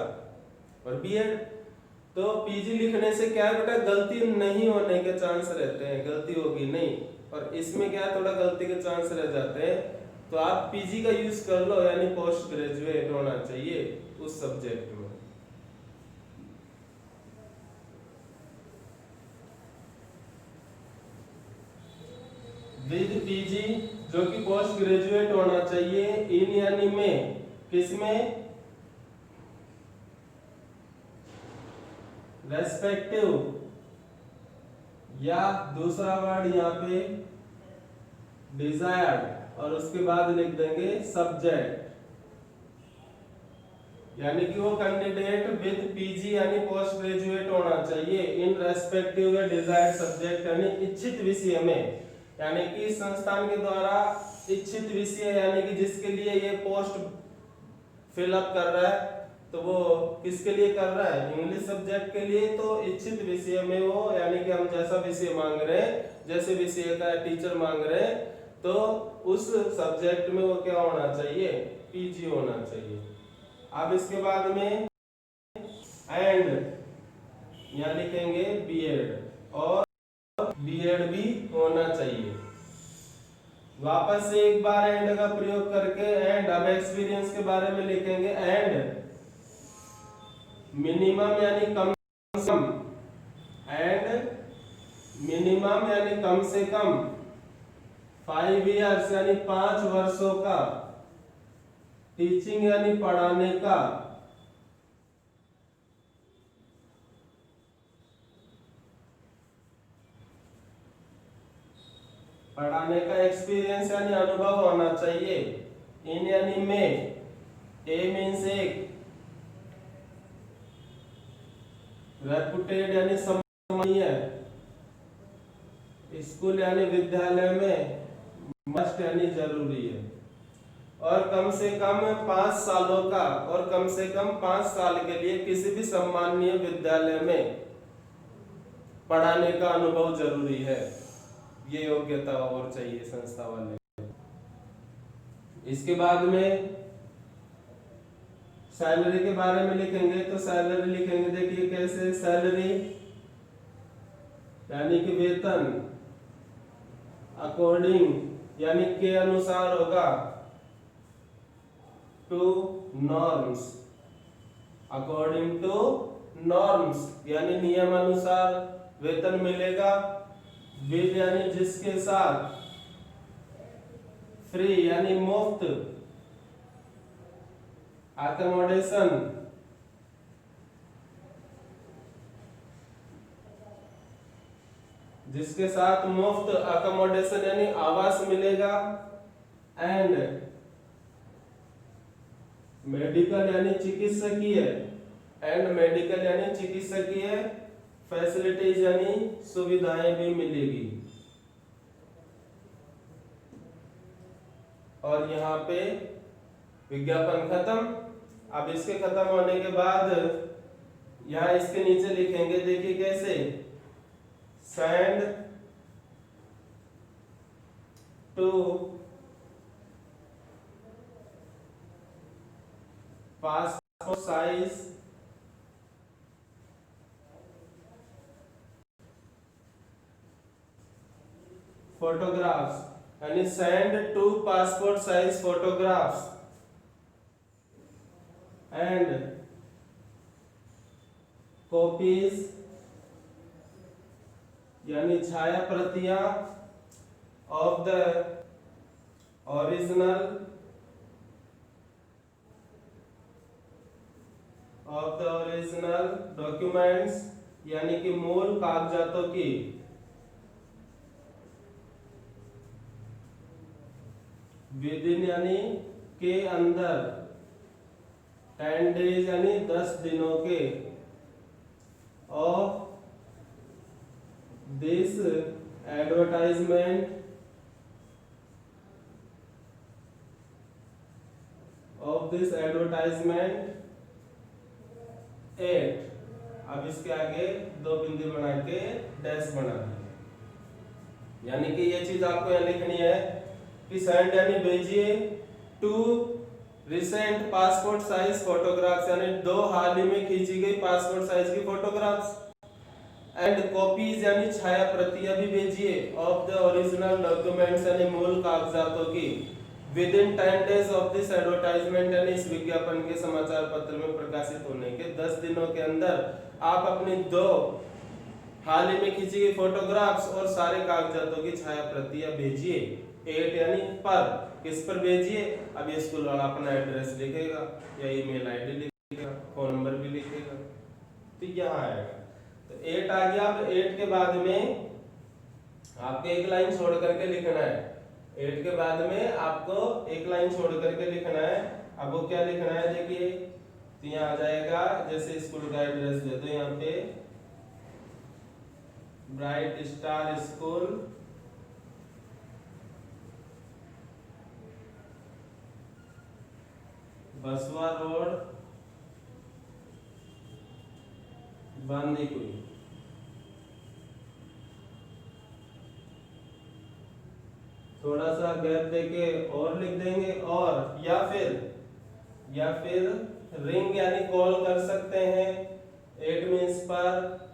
और बीएड। तो पीजी लिखने से क्या है बेटा, गलती नहीं होने के चांस रहते हैं, गलती होगी नहीं। और इसमें क्या है, थोड़ा गलती के चांस रह जाते हैं, तो आप पीजी का यूज कर लो, यानी पोस्ट ग्रेजुएट होना चाहिए उस सब्जेक्ट में। विद पीजी जो कि पोस्ट ग्रेजुएट होना चाहिए, इन यानी में, किसमें? रेस्पेक्टिव, या दूसरा वर्ड यहाँ पे डिजायर्ड, और उसके बाद लिख देंगे सब्जेक्ट, यानी कि वो कैंडिडेट विद पीजी यानी पोस्ट ग्रेजुएट होना चाहिए इन रेस्पेक्टिव या डिजायर्ड सब्जेक्ट, यानी इच्छित विषय में, यानी कि संस्थान के द्वारा इच्छित विषय, यानी कि जिसके लिए ये पोस्ट फिलअप कर रहा है, तो वो किसके लिए कर रहा है? इंग्लिश सब्जेक्ट के लिए। तो इच्छित विषय में वो, यानी कि हम जैसा विषय मांग रहे हैं, जैसे विषय का टीचर मांग रहे हैं, तो उस सब्जेक्ट में वो क्या होना चाहिए? पीजी होना चाहिए। अब इसके बाद में एंड यहाँ लिखेंगे बीएड, और बीएड भी होना चाहिए। वापस से एक बार एंड का प्रयोग करके एंड, अब एक्सपीरियंस के बारे में लिखेंगे एंड मिनिमम यानी कम से कम, एंड मिनिमम यानी कम से कम 5 इयर्स यानी 5 वर्षों का टीचिंग यानी पढ़ाने का एक्सपीरियंस यानी अनुभव होना चाहिए। इन यानी में, ए मीन्स एक, रेपुटेड यानी सम्मानीय, स्कूल यानी विद्यालय में, मस्ट यानी जरूरी है, और कम से कम 5 सालों का, और कम से कम 5 साल के लिए किसी भी सम्मानीय विद्यालय में पढ़ाने का अनुभव जरूरी है। ये योग्यता और चाहिए संस्था वाले। इसके बाद में सैलरी के बारे में लिखेंगे, तो सैलरी लिखेंगे, देखिए कैसे, सैलरी यानी कि वेतन, अकॉर्डिंग यानी के अनुसार होगा, to norms, according to norms यानी नियम अनुसार वेतन मिलेगा। विद यानी जिसके साथ, फ्री यानी मुफ्त, अकोमोडेशन जिसके साथ मुफ्त अकोमोडेशन यानी आवास मिलेगा, एंड मेडिकल यानी चिकित्सकीय, एंड मेडिकल यानी चिकित्सकीय फैसिलिटीज यानी सुविधाएं भी मिलेगी। और यहाँ पे विज्ञापन खत्म। अब इसके खत्म होने के बाद यहाँ इसके नीचे लिखेंगे, देखिए कैसे, send two passport size photographs यानी send 2 passport size photographs and copies यानी छाया प्रतियां ऑफ द ओरिजिनल डॉक्यूमेंट्स यानी कि मूल कागजातों की विदिन यानी के अंदर 10 डेज यानी 10 दिनों के ऑफ दिस एडवर्टाइजमेंट एट। अब इसके आगे 2 बिंदु बना के डैश बना दिए, यानी कि ये चीज आपको यहाँ लिखनी है कि सेंड यानी भेजिए 2 रिसेंट पासपोर्ट साइज फोटोग्राफ्स यानी 2 हाल ही में खींची गई पासपोर्ट साइज की फोटोग्राफ्स एंड कॉपीज यानी छाया प्रतियां भी भेजिए ऑफ द ओरिजिनल डॉक्यूमेंट्स यानी मूल कागजातों की with in 10 days of this advertisement यानी इस विज्ञापन के समाचार पत्र में प्रकाशित होने के 10 दिनों के अंदर आप अपनी 2 हाल ही में खींची गई फोटोग्राफ्स और सारे कागजातों की छाया प्रतियां भेजिए 8 यानी पर। किस पर भेजिए? अब ये स्कूल वाला अपना एड्रेस लिखेगा या ईमेल आईडी लिखेगा, फोन नंबर भी लिखेगा, तो यहाँ आएगा। तो 8 आ गया। अब 8 के बाद में आपको एक लाइन छोड़ करके लिखना है। 8 के बाद में आपको एक लाइन छोड़ करके लिखना है। अब वो क्या लिखना है देखिए, तो यहाँ आ जाएगा जैसे स्कूल का एड्रेस दे दो यहाँ पे ब्राइट स्टार स्कूल, बसवा रोड, बांदीकुई। थोड़ा सा गैप देके और लिख देंगे, और या फिर रिंग यानी कॉल कर सकते हैं 8 मीन्स पर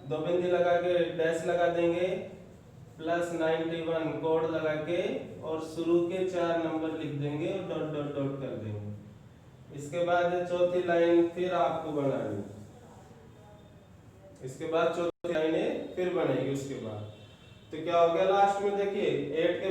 2 बिंदी लगा के डैश लगा देंगे +91 कोड लगा के और शुरू के 4 नंबर लिख देंगे और डॉट डॉट डॉट कर देंगे। इसके बाद चौथी लाइन फिर आपको बनानी, इसके बाद चौथी लाइन फिर बनेगी। उसके बाद तो क्या हो गया लास्ट में देखिए 8 के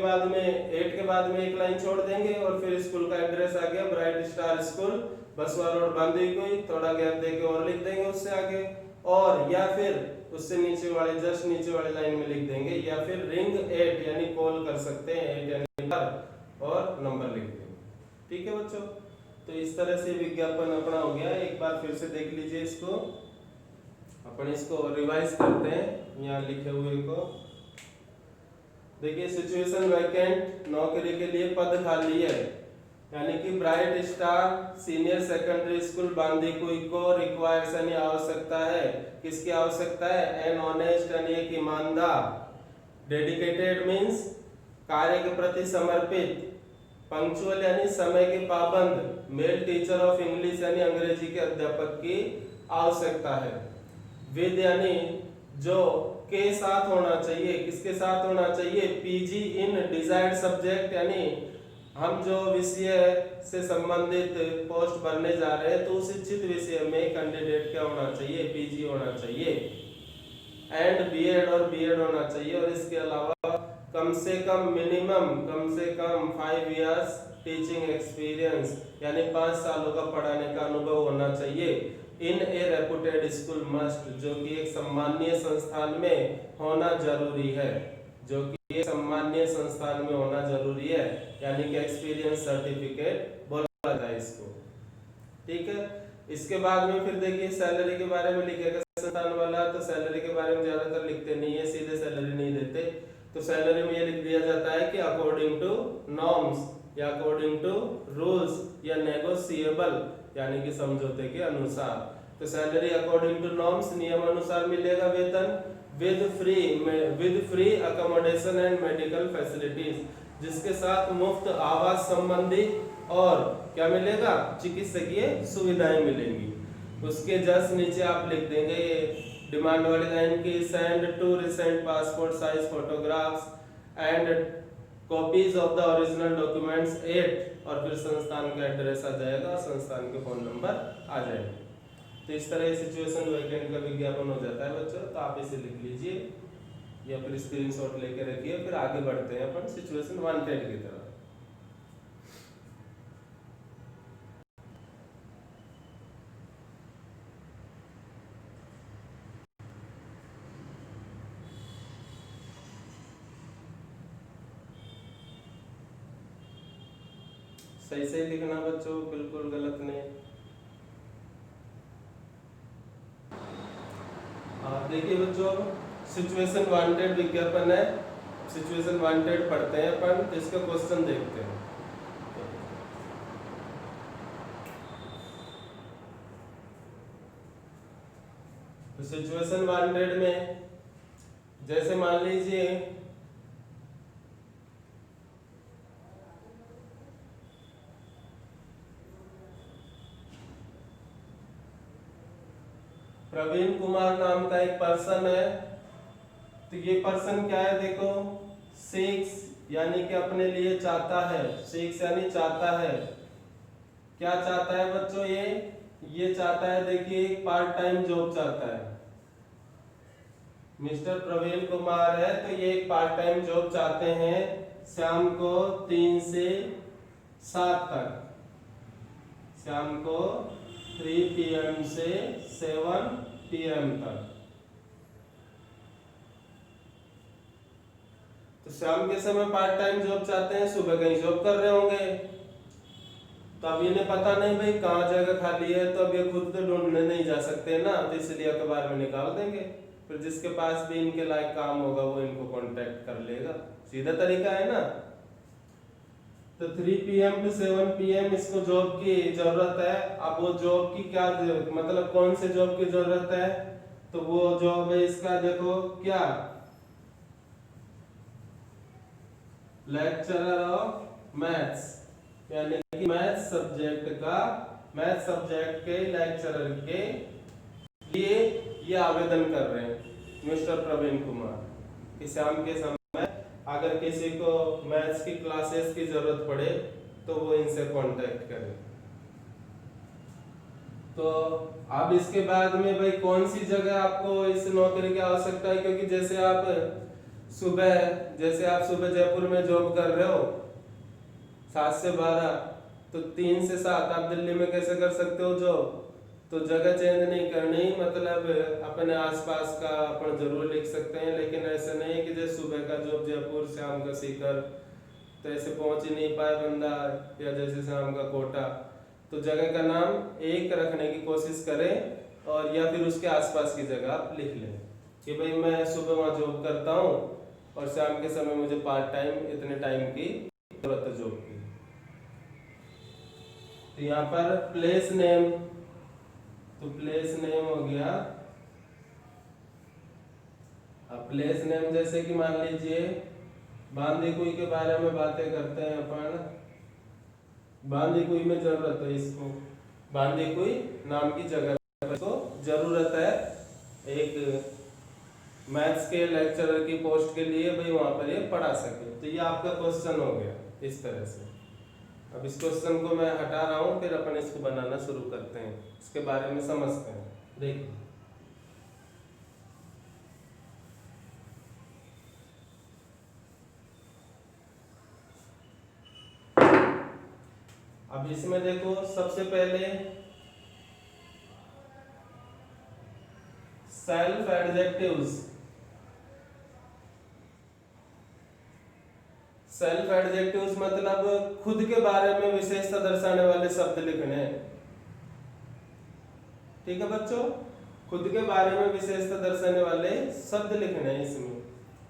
बाद में एक लाइन छोड़ देंगे और फिर स्कूल का एड्रेस आ गया ब्राइट स्टार स्कूल, बसवा रोड, बांदीकुई। थोड़ा गैप देके और लिख देंगे उससे आगे, और या फिर उससे नीचे वाले जस्ट नीचे वाले लाइन में लिख देंगे, या फिर रिंग 8 यानी कॉल कर सकते हैं 8 यानी पर और नंबर लिख देंगे। ठीक है बच्चों, तो इस तरह से विज्ञापन अपना हो गया। एक बार फिर से देख लीजिए इसको, अपन इसको रिवाइज करते हैं। यहाँ लिखे हुए को देखिए, सिचुएशन वैकेंट, नौकरी के लिए पद खाली है, यानी कि bright star senior secondary school Bandikui को रिक्वायर्स यानी आवश्यकता है। किसकी आवश्यकता है? एन ऑनेस्ट यानी एक ईमानदार, डेडिकेटेड मींस कार्य के प्रति समर्पित, पंक्चुअल यानी समय के पाबंद, मेल टीचर ऑफ इंग्लिश यानी अंग्रेजी के अध्यापक की आवश्यकता है। विद यानी जो के साथ होना चाहिए, किसके साथ होना चाहिए? पीजी इन डिजायर्ड सब्जेक्ट, यानी हम जो विषय से संबंधित पोस्ट भरने जा रहे हैं तो उस इच्छित विषय में कैंडिडेट क्या होना चाहिए? पीजी होना चाहिए। एंड बीएड और बीएड होना चाहिए, और इसके अलावा कम से कम 5 इयर्स टीचिंग एक्सपीरियंस यानी 5 सालों का पढ़ाने का अनुभव होना चाहिए। इन ए रेपुटेड स्कूल मस्ट, जो कि एक सम्मानीय संस्थान में होना जरूरी है, जो कि एक सम्मानीय संस्थान में होना जरूरी है, यानी कि एक्सपीरियंस सर्टिफिकेट बोला जाता है इसको। ठीक है, इसके बाद में फिर देखिए सैलरी के बारे में लिखेगा संस्थान वाला, तो सैलरी के बारे में ज्यादातर लिखते नहीं है, सीधे सैलरी नहीं देते। तो सैलरी में ये लिख दिया जाता है कि अकॉर्डिंग टू नॉर्म्स या अकॉर्डिंग टू रूल्स या नेगोशिएबल यानी कि समझौते के अनुसार। तो सैलरी अकॉर्डिंग टू नॉर्म्स नियम अनुसार मिलेगा वेतन, with free accommodation and medical facilities, जिसके साथ मुफ्त आवास संबंधी और क्या मिलेगा? चिकित्सकीय सुविधाएं मिलेंगी। उसके जस्ट नीचे आप लिख देंगे डिमांड वाली लाइन की, send 2 recent passport size photographs and copies of the original documents 8 और फिर संस्थान का एड्रेस आ जाएगा और संस्थान के फोन नंबर आ जाएंगे। तो इस तरह सिचुएशन वैकेंट का विज्ञापन हो जाता है बच्चों। तो आप इसे लिख लीजिए या फिर स्क्रीनशॉट लेके रखिए। फिर आगे बढ़ते हैं अपन सिचुएशन वांटेड की तरफ। सही सही लिखना बच्चों, बिल्कुल गलत नहीं। देखिए बच्चों, सिचुएशन वांटेड विज्ञापन है। सिचुएशन वांटेड पढ़ते हैं अपन, तो इसका क्वेश्चन देखते हैं। तो सिचुएशन वांटेड में जैसे मान लीजिए प्रवीण कुमार नाम का एक पर्सन है। तो ये पर्सन क्या है, देखो सीक्स यानी कि अपने लिए चाहता है। सीक्स यानी चाहता है। क्या चाहता है बच्चों, ये चाहता है, देखिए एक पार्ट टाइम जॉब चाहता है। मिस्टर प्रवीण कुमार है तो ये एक पार्ट टाइम जॉब चाहते हैं शाम को 3 से 7 तक। शाम को 3 PM से 7 PM तक। तो शाम के समय पार्ट टाइम जॉब चाहते हैं, सुबह कहीं जॉब कर रहे होंगे। तो अब इन्हें पता नहीं भाई कहाँ जगह खाली है, तो अब ये खुद तो ढूंढने नहीं जा सकते ना, तो इसलिए अखबार में निकाल देंगे। फिर जिसके पास भी इनके लायक काम होगा वो इनको कांटेक्ट कर लेगा। सीधा तरीका है ना। तो 3 PM to 7 PM इसको जॉब की जरूरत है। अब वो जॉब की क्या मतलब कौन से जॉब की जरूरत है, तो वो जॉब है इसका, देखो क्या, लेक्चरर ऑफ मैथ्स, यानी कि मैथ सब्जेक्ट का, मैथ सब्जेक्ट के लेक्चरर के लिए ये आवेदन कर रहे हैं मिस्टर प्रवीण कुमार कि शाम के समय अगर किसी को मैथ्स की क्लासेस की जरूरत पड़े तो वो इनसे कांटेक्ट करें। तो अब इसके बाद में भाई कौन सी जगह आपको इस नौकरी की आवश्यकता है, क्योंकि जैसे आप सुबह जयपुर में जॉब कर रहे हो 7 से 12, तो 3 से 7 आप दिल्ली में कैसे कर सकते हो जॉब। तो जगह चेंज नहीं करनी, मतलब अपने आसपास का अपन जरूर लिख सकते हैं, लेकिन ऐसे नहीं कि जैसे सुबह का जॉब जयपुर, शाम का सीकर, तो ऐसे पहुंच ही नहीं पाए बंदा, या जैसे शाम का कोटा। तो जगह का नाम एक रखने की कोशिश करें, और या फिर उसके आसपास की जगह आप लिख लें कि भाई मैं सुबह वहाँ जॉब करता हूँ और शाम के समय मुझे पार्ट टाइम इतने टाइम की जरूरत है जॉब की। तो यहाँ पर प्लेस नेम, तो प्लेस नेम हो गया। अब प्लेस नेम जैसे कि मान लीजिए बांदीकुई के बारे में बातें करते हैं अपन। बांदीकुई में जरूरत है इसको, बांदीकुई नाम की जगह को जरूरत है एक मैथ्स के लेक्चरर की पोस्ट के लिए, भाई वहां पर ये पढ़ा सके। तो ये आपका क्वेश्चन हो गया इस तरह से। अब इस क्वेश्चन को मैं हटा रहा हूं, फिर अपन इसको बनाना शुरू करते हैं, इसके बारे में समझते हैं। देखिए अब इसमें देखो सबसे पहले सेल्फ एडजेक्टिव्स। सेल्फ एडजेक्टिव्स मतलब खुद के बारे में विशेषता दर्शाने वाले शब्द लिखने हैं। ठीक है बच्चों, खुद के बारे में विशेषता दर्शाने वाले शब्द लिखने हैं इसमें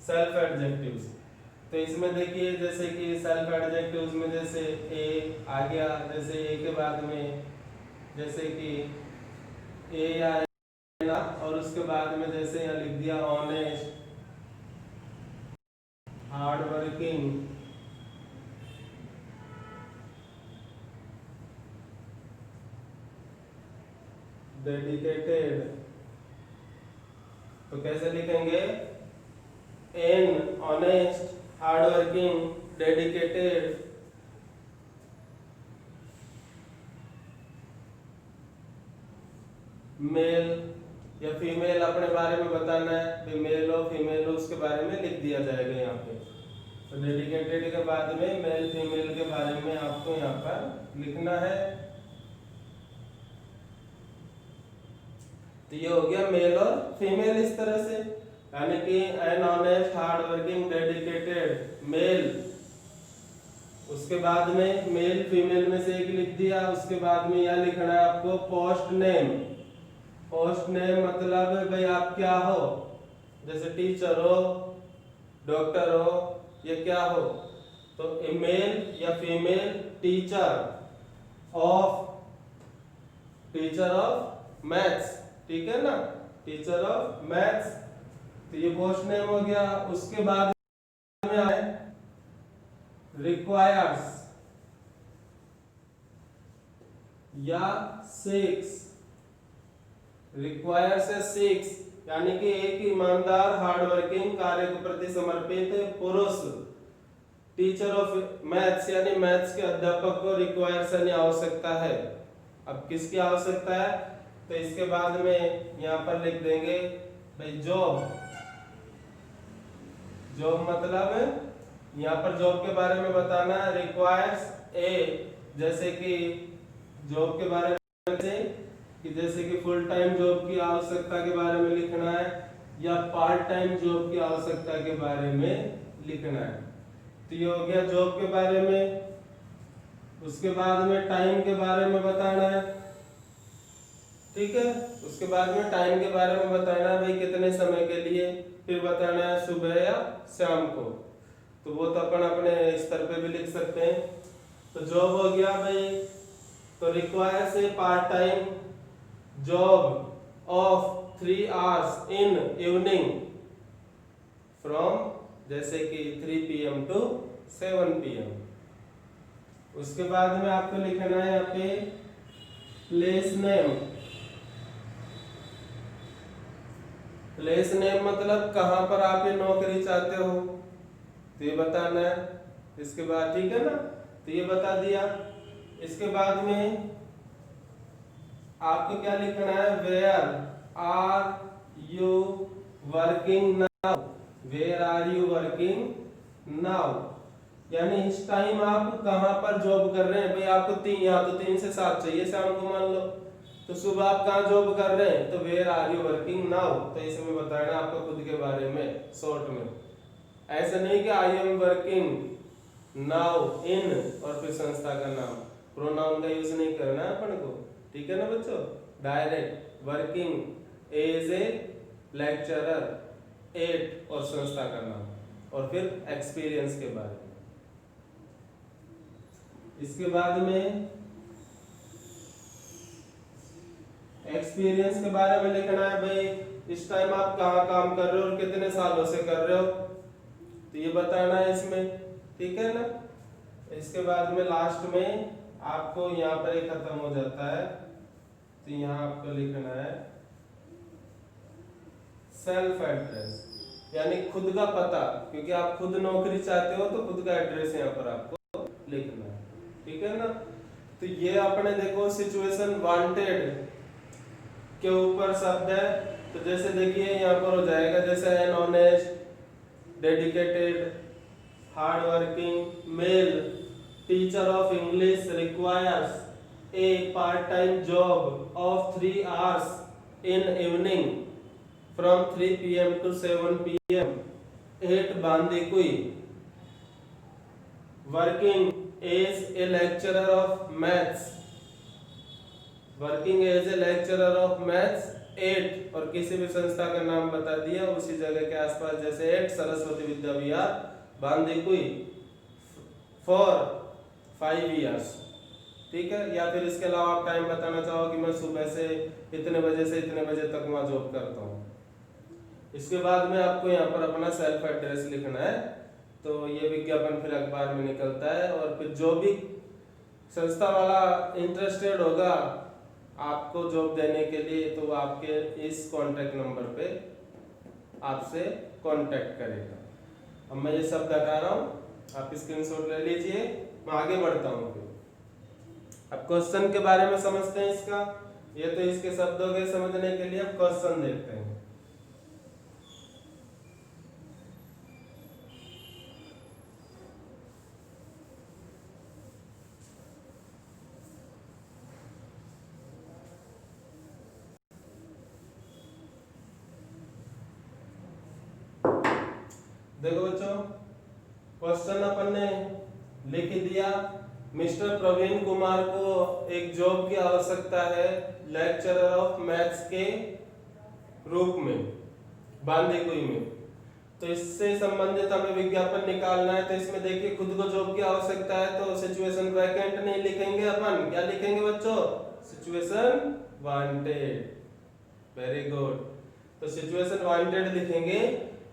सेल्फ एडजेक्टिव्स। तो इसमें देखिए जैसे कि सेल्फ एडजेक्टिव्स में जैसे ए आ गया, जैसे ए के बाद में जैसे कि ए या और उसके बाद में जैसे यहाँ लिख दिया ऑनेस्ट, हार्ड वर्किंग, डेडिकेटेड। तो कैसे लिखेंगे, an honest, hard working, dedicated male या फीमेल अपने बारे में बताना है, मेल हो फीमेल हो उसके बारे में लिख दिया जाएगा यहाँ पे। तो डेडिकेटेड के बाद में मेल फीमेल के बारे में आपको यहाँ पर लिखना है। तो ये हो गया मेल और फीमेल इस तरह से, यानी कि an honest hard working dedicated male, उसके बाद में मेल फीमेल में से एक लिख दिया। उसके बाद में यह लिखना है आपको पोस्ट नेम। पोस्ट नेम मतलब भाई आप क्या हो, जैसे टीचर हो, डॉक्टर हो, ये क्या हो। तो मेल या फीमेल टीचर ऑफ मैथ्स, ठीक है ना, टीचर ऑफ मैथ्स। तो ये पोस्ट नेम हो गया। उसके बाद में आए रिक्वायर्स या सिक्स, रिक्वायर से सिक्स, यानी कि एक ईमानदार हार्ड वर्किंग कार्य के प्रति समर्पित पुरुष टीचर ऑफ मैथ्स यानी मैथ्स के अध्यापक को रिक्वायर्स यानी आवश्यकता है। अब किसकी आवश्यकता है, तो इसके बाद में यहाँ पर लिख देंगे भाई जॉब। जॉब मतलब यहाँ पर जॉब के बारे में बताना है। रिक्वायर्स ए, जैसे कि जॉब के बारे में से कि जैसे कि फुल टाइम जॉब की आवश्यकता के बारे में लिखना है या पार्ट टाइम जॉब की आवश्यकता के बारे में लिखना है। तो ये हो गया जॉब के बारे में। उसके बाद में टाइम के बारे में बताना है, ठीक है। उसके बाद में टाइम के बारे में बताना है भाई कितने समय के लिए, फिर बताना है सुबह या शाम को। तो वो तो अपन अपने स्तर पे भी लिख सकते हैं। तो जॉब हो गया भाई, तो रिक्वायर से part time job of 3 hours in evening from जैसे कि 3 PM टू 7 PM। उसके बाद में आपको लिखना है यहाँ पे प्लेस नेम। प्लेस नेम मतलब कहाँ पर आप ये नौकरी चाहते हो, तो ये बताना है। इसके बाद ठीक है ना, तो ये बता दिया। इसके बाद में आपको क्या लिखना है, where are you working now, where are you working now, यानी इस टाइम आप कहाँ पर जॉब कर रहे हैं। भाई आपको यहाँ तो 3 से 7 चाहिए शाम को मान लो, तो सुबह आप कहाँ जॉब कर रहे हैं, तो where are you working now. तो इसमें बताना आपको खुद के बारे में शॉर्ट में, ऐसा नहीं कि I am working now in और फिर संस्था का नाम, प्रोनाउन का यूज नहीं करना है अपन को, ठीक है ना बच्चों। Direct working as a lecturer at और संस्था का नाम और फिर एक्सपीरियंस के बारे में। इसके बाद में एक्सपीरियंस के बारे में लिखना है भाई इस टाइम आप कहाँ काम कर रहे हो और कितने सालों से कर रहे हो, तो ये बताना है इसमें, ठीक है ना। इसके बाद में लास्ट में आपको यहाँ पर एक खत्म हो जाता है, तो यहाँ आपको लिखना है सेल्फ एड्रेस, यानी खुद का पता, क्योंकि आप खुद नौकरी चाहते हो तो खुद का एड्रेस यहाँ पर आपको लिखना है, ठीक है ना। तो ये अपने देखो सिचुएशन वांटेड के ऊपर शब्द है। तो जैसे देखिए यहाँ पर हो जाएगा जैसे an honest dedicated hard working male teacher of English requires a part time job of 3 hours in evening from 3 PM to 7 PM at Bandikui, working as a lecturer of maths, working as a lecturer of maths at, और किसी भी संस्था का नाम बता दिया उसी जगह के आसपास, जैसे at Saraswati Vidya Vihar Bandikui for 5 years, ठीक है। या फिर इसके अलावा आप टाइम बताना चाहो कि मैं सुबह से इतने बजे से इतने बजे तक वहां जॉब करता हूँ। इसके बाद में आपको यहाँ पर अपना सेल्फ एड्रेस लिखना है। तो ये विज्ञापन फिर अखबार में निकलता है और फिर जो भी संस्था वाला इंटरेस्टेड होगा आपको जॉब देने के लिए, तो वो आपके इस कॉन्टैक्ट नंबर पे आपसे कांटेक्ट करेगा। अब मैं ये सब बता रहा हूँ, आप स्क्रीनशॉट ले लीजिए, मैं आगे बढ़ता हूँ। अब क्वेश्चन के बारे में समझते हैं इसका। ये तो इसके शब्दों के समझने के लिए अब क्वेश्चन देखते हैं। देखो बच्चों, क्वेश्चन अपन ने लिख दिया। मिस्टर प्रवीण कुमार को एक जॉब की आवश्यकता है लेक्चरर ऑफ मैथ्स के रूप में बांदीकुई में। तो इससे संबंधित हमें विज्ञापन निकालना है। तो इसमें देखिए खुद को जॉब की आवश्यकता है तो सिचुएशन वैकेंट नहीं लिखेंगे अपन, क्या लिखेंगे बच्चों? Situation wanted. Very good. तो सिचुएशन वांटेड लिखेंगे।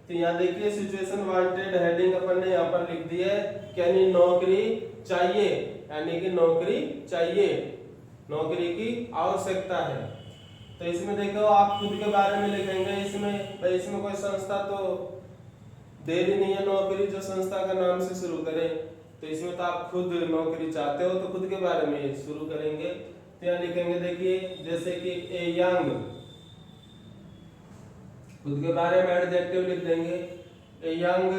तो यहाँ देखिए सिचुएशन वांटेड हेडिंग अपन ने यहाँ पर लिख दी है कि यानी नौकरी चाहिए, यानी कि नौकरी चाहिए, नौकरी की आवश्यकता है। तो इसमें देखो आप खुद के बारे में लिखेंगे। इसमें भाई इसमें कोई संस्था तो दे रही नहीं है नौकरी जो संस्था का नाम से शुरू करे। तो इसमें तो आप खुद नौकरी चाहते हो तो खुद के बारे में शुरू करेंगे। तो यहाँ लिखेंगे देखिए जैसे कि ए यंग, खुद के बारे में एडजेक्टिव लिख देंगे। A young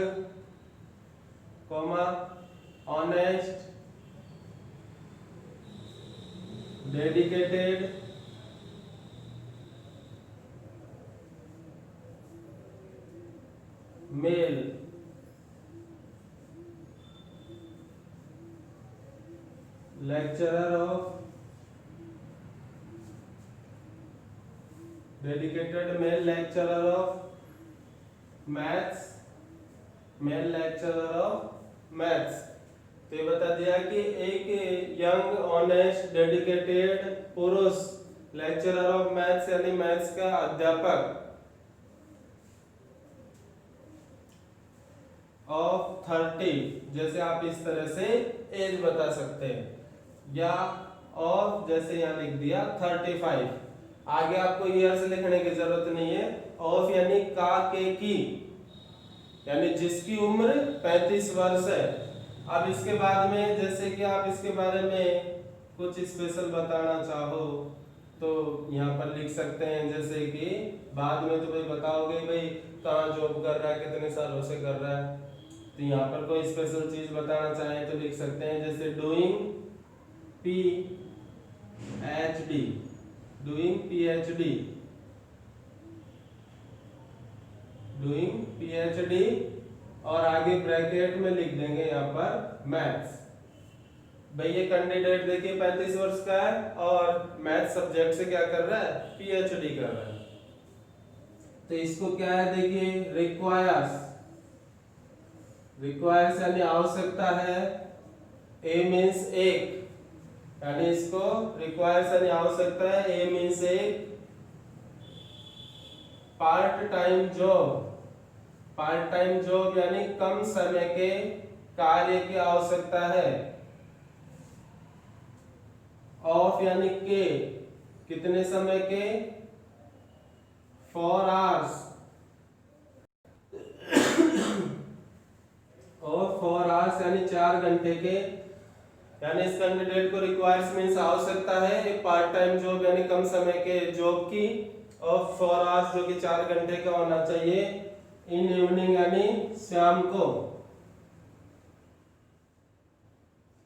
comma honest dedicated male lecturer of dedicated male lecturer of maths, male lecturer of maths। तो ये बता दिया कि एक यंग ऑनेस्ट डेडिकेटेड पुरुष लेक्चरर ऑफ मैथ्स यानी मैथ्स का अध्यापक ऑफ 30, जैसे आप इस तरह से एज बता सकते हैं, या ऑफ जैसे यहाँ लिख दिया 35। आगे आपको ईयर्स लिखने की जरूरत नहीं है। ऑफ यानी का के की, यानी जिसकी उम्र 35 वर्ष है। अब इसके बाद में जैसे कि आप इसके बारे में कुछ स्पेशल बताना चाहो तो यहाँ पर लिख सकते हैं। जैसे कि बाद में तो भाई बताओगे भाई कहाँ जॉब कर रहा है, कितने सालों से कर रहा है। तो यहाँ पर कोई स्पेशल चीज बताना चाहें तो लिख सकते हैं जैसे doing PhD, doing PhD, doing PhD और आगे ब्रैकेट में लिख देंगे यहाँ पर मैथ्स। भाई ये कैंडिडेट देखिए 35 वर्ष का है और मैथ सब्जेक्ट से क्या कर रहा है? PhD कर रहा है। तो इसको क्या है देखिए रिक्वायर्स, रिक्वायर्स यानी आवश्यकता है। ए मीन्स एक, यानी इसको रिक्वायर्स यानी आवश्यकता है। ए मीन्स एक part time job, part time job यानी कम समय के कार्य की आवश्यकता है। ऑफ यानी के, कितने समय के? 4 आवर्स, और 4 आवर्स यानी 4 घंटे के। यानी इस कैंडिडेट को रिक्वायर्स मीन्स आवश्यकता है एक पार्ट टाइम जॉब यानी कम समय के जॉब की, और 4 आवर्स जो कि 4 घंटे का होना चाहिए। इन इवनिंग यानी शाम को।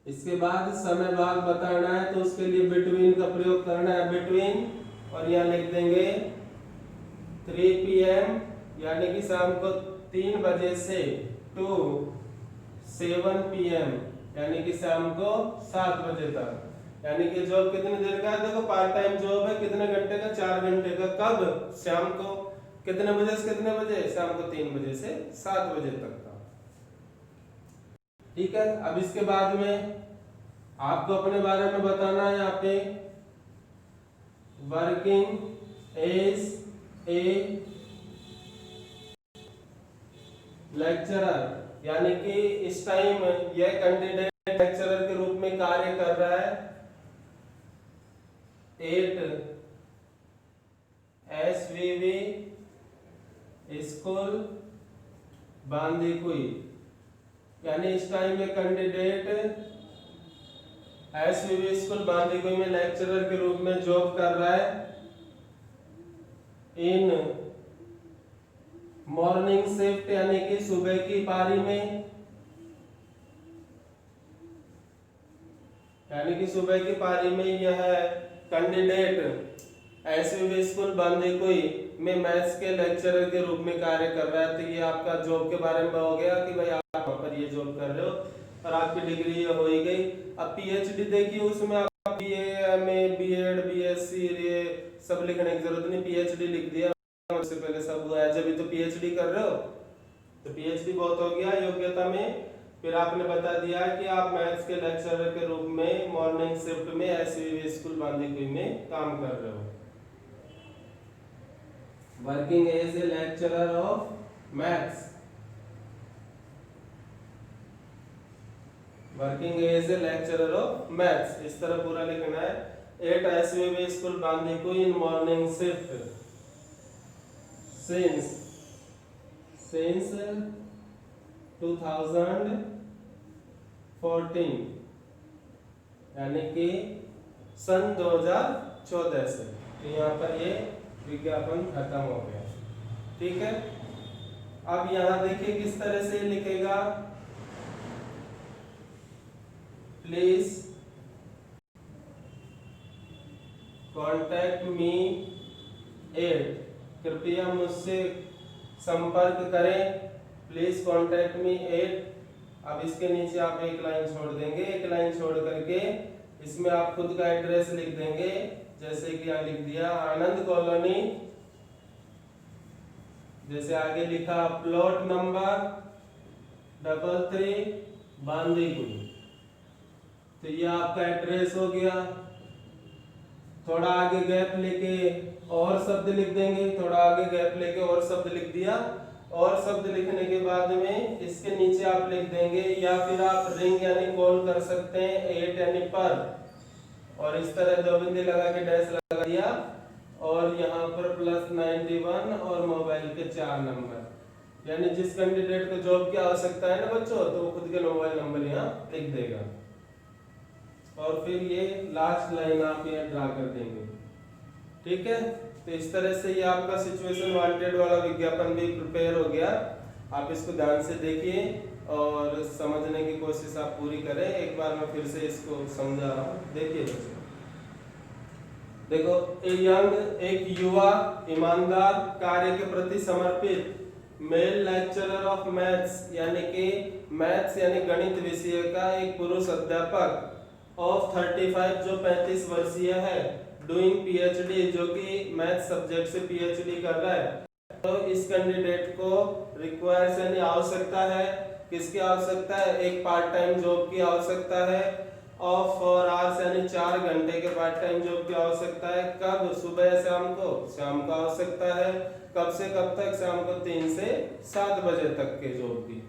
इसके बाद समय भाग बताना है तो उसके लिए बिटवीन का प्रयोग करना है, बिटवीन, और यहाँ लिख देंगे 3 PM यानी कि शाम को 3 बजे से टू 7 PM यानी कि शाम को 7 बजे तक। यानी कि जॉब कितनी देर का है? देखो पार्ट टाइम जॉब है, कितने घंटे का? 4 घंटे का। कब? शाम को। कितने बजे से कितने बजे? शाम को 3 बजे से 7 बजे तक का। ठीक है। अब इसके बाद में आपको अपने बारे में बताना है यहाँ पे। वर्किंग एज ए लेक्चरर, यानी कि इस टाइम यह कैंडिडेट लेक्चरर के रूप में कार्य कर रहा है 8 SVV स्कूल बांदीकुई। यानी इस टाइम में कैंडिडेट एसवीवी स्कूल बांदीकुई में लेक्चरर के रूप में जॉब कर रहा है इन मॉर्निंग शिफ्ट यानी कि सुबह की पारी में, यानी कि सुबह की पारी में यह कैंडिडेट एसवीवी स्कूल बांदीकुई में मैथ्स के लेक्चरर के रूप में कार्य कर रहा है। तो ये आपका जॉब के बारे में हो गया कि भाई आप वहां पर ये जॉब कर रहे हो और आपकी डिग्री ये हो ही गई। अब पीएचडी देखिए, उसमें आप बीए, एमए, बीएड, बीएससी ये सब लिखने की जरूरत नहीं, पीएचडी लिख दिया उससे पहले सब हुआ है। जब भी तो पीएचडी कर रहे हो तो पीएचडी बहुत हो गया योग्यता में। फिर आपने बता दिया कि आप मैथ्स के लेक्चरर के रूप में मॉर्निंग शिफ्ट में एसवीवी स्कूल बांदीकुई में काम कर रहे हो। Working as a lecturer of maths, working as a lecturer of maths, इस तरह पूरा लिखना है। At SVV school Bandikui in morning shift since 2014, यानी कि सन 2014 से। तो यहाँ पर ये विज्ञापन खत्म हो गया। ठीक है, अब यहाँ देखिए किस तरह से लिखेगा, प्लीज कॉन्टैक्ट मी एट, कृपया मुझसे संपर्क करें, प्लीज कॉन्टैक्ट मी एट। अब इसके नीचे आप एक लाइन छोड़ देंगे, एक लाइन छोड़ करके इसमें आप खुद का एड्रेस लिख देंगे, जैसे कि यहाँ लिख दिया आनंद कॉलोनी, जैसे आगे लिखा प्लॉट नंबर 33 बांदीकुई। तो ये आपका एड्रेस हो गया। थोड़ा आगे गैप लेके और शब्द लिख देंगे, थोड़ा आगे गैप लेके और शब्द लिख दिया, और शब्द लिखने के बाद में इसके नीचे आप लिख देंगे, या फिर आप रिंग यानी कॉल कर सकते हैं, 8 यानी पर, और इस तरह दो बिंदी लगा के डैश लगा दिया, और यहाँ पर +91 और मोबाइल के 4 नंबर, यानी जिस कैंडिडेट को जॉब की आवश्यकता है ना बच्चों, तो वो खुद के मोबाइल नंबर यहाँ लिख देगा। और फिर ये लास्ट लाइन आप यहाँ ड्रा कर देंगे। ठीक है, तो इस तरह से ये आपका सिचुएशन वांटेड वाला विज्ञापन भी प्रिपेयर हो गया। आप इसको ध्यान से देखिए और समझने की कोशिश आप पूरी करें। एक बार मैं फिर से इसको समझा रहा हूँ, देखिए देखो, एक युवा ईमानदार कार्य के प्रति समर्पित मेल लेक्चरर ऑफ मैथ्स, यानी कि मैथ्स यानी गणित विषय का एक पुरुष अध्यापक ऑफ 35 जो 35 वर्षीय है, डूइंग पीएचडी जो कि मैथ सब्जेक्ट से पीएचडी कर रहा है। तो इस कैंडिडेट को रिक्वायर्स यानी आवश्यकता है, किसकी आवश्यकता है, एक पार्ट टाइम जॉब की आवश्यकता है, ऑफ 4 आवर्स यानी 4 घंटे के पार्ट टाइम जॉब की आवश्यकता है। कब, सुबह या शाम को, शाम को आवश्यकता है। कब से कब तक, शाम को 3 से 7 बजे तक के जॉब की।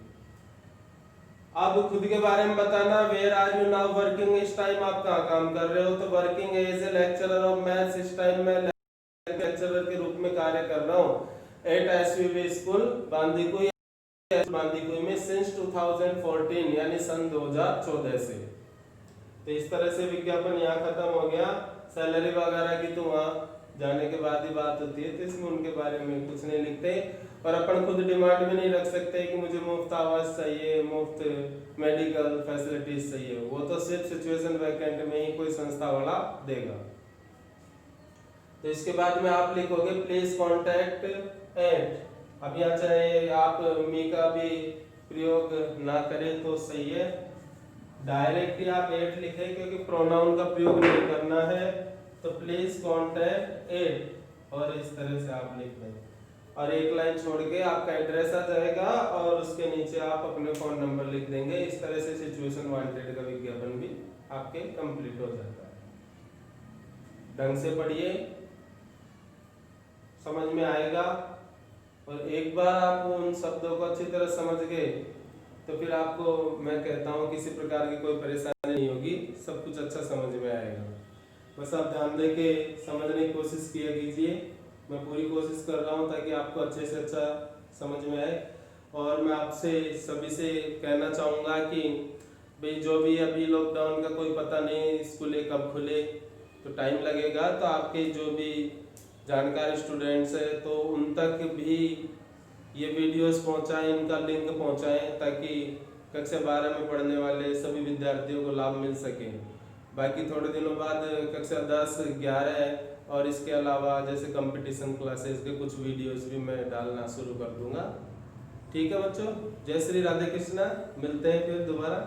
अब खुद के बारे में बताना, where are you now working, इस टाइम आप कहाँ काम कर रहे हो, तो working as a lecturer of maths, इस टाइम मैं लेक्चरर के रूप में कार्य कर रहा हूँ एट एसवीवी स्कूल बांदीकुई में सिंस 2014 यानी सन 2014 से। तो इस तरह से विज्ञापन यहाँ खत्म हो गया। सैलरी वगैरह की तो वहाँ जाने के बाद ही बात होती है, तो इसमें उनके बारे में कुछ नहीं लिखते। और अपन खुद डिमांड भी नहीं रख सकते कि मुझे मुफ्त आवास चाहिए, मुफ्त मेडिकल फैसिलिटीज चाहिए, वो तो सिर्फ सिचुएशन वैकेंट में ही कोई संस्था वाला देगा। तो इसके बाद में आप लिखोगे प्लीज कॉन्टैक्ट एट। अब यहाँ चाहे आप मी का भी प्रयोग ना करें तो सही है, डायरेक्ट ही आप एट लिखें क्योंकि प्रोनाउन का प्रयोग नहीं करना है। तो प्लीज कॉन्टैक्ट एट और इस तरह से आप लिख दें और एक लाइन छोड़ के आपका एड्रेस आ जाएगा और उसके नीचे आप अपने फोन नंबर लिख देंगे। इस तरह से सिचुएशन वांटेड का विज्ञापन भी आपके कंप्लीट हो जाता है। ढंग से पढ़िए, समझ में आएगा। और एक बार आप उन शब्दों को अच्छी तरह समझ गए तो फिर आपको मैं कहता हूँ किसी प्रकार की कोई परेशानी नहीं होगी, सब कुछ अच्छा समझ में आएगा। बस आप ध्यान दे के समझने की कोशिश किया कीजिए। मैं पूरी कोशिश कर रहा हूँ ताकि आपको अच्छे से अच्छा समझ में आए। और मैं आपसे सभी से कहना चाहूँगा कि भाई जो भी अभी लॉकडाउन का कोई पता नहीं स्कूलें कब खुले, तो टाइम लगेगा, तो आपके जो भी जानकार स्टूडेंट्स हैं तो उन तक भी ये वीडियोस पहुंचाएं, इनका लिंक पहुंचाएं, ताकि कक्षा 12 में पढ़ने वाले सभी विद्यार्थियों को लाभ मिल सके। बाकी थोड़े दिनों बाद कक्षा 10, 11 और इसके अलावा जैसे कंपटीशन क्लासेस के कुछ वीडियोस भी मैं डालना शुरू कर दूंगा। ठीक है बच्चों, जय श्री राधे कृष्णा, मिलते हैं फिर दोबारा।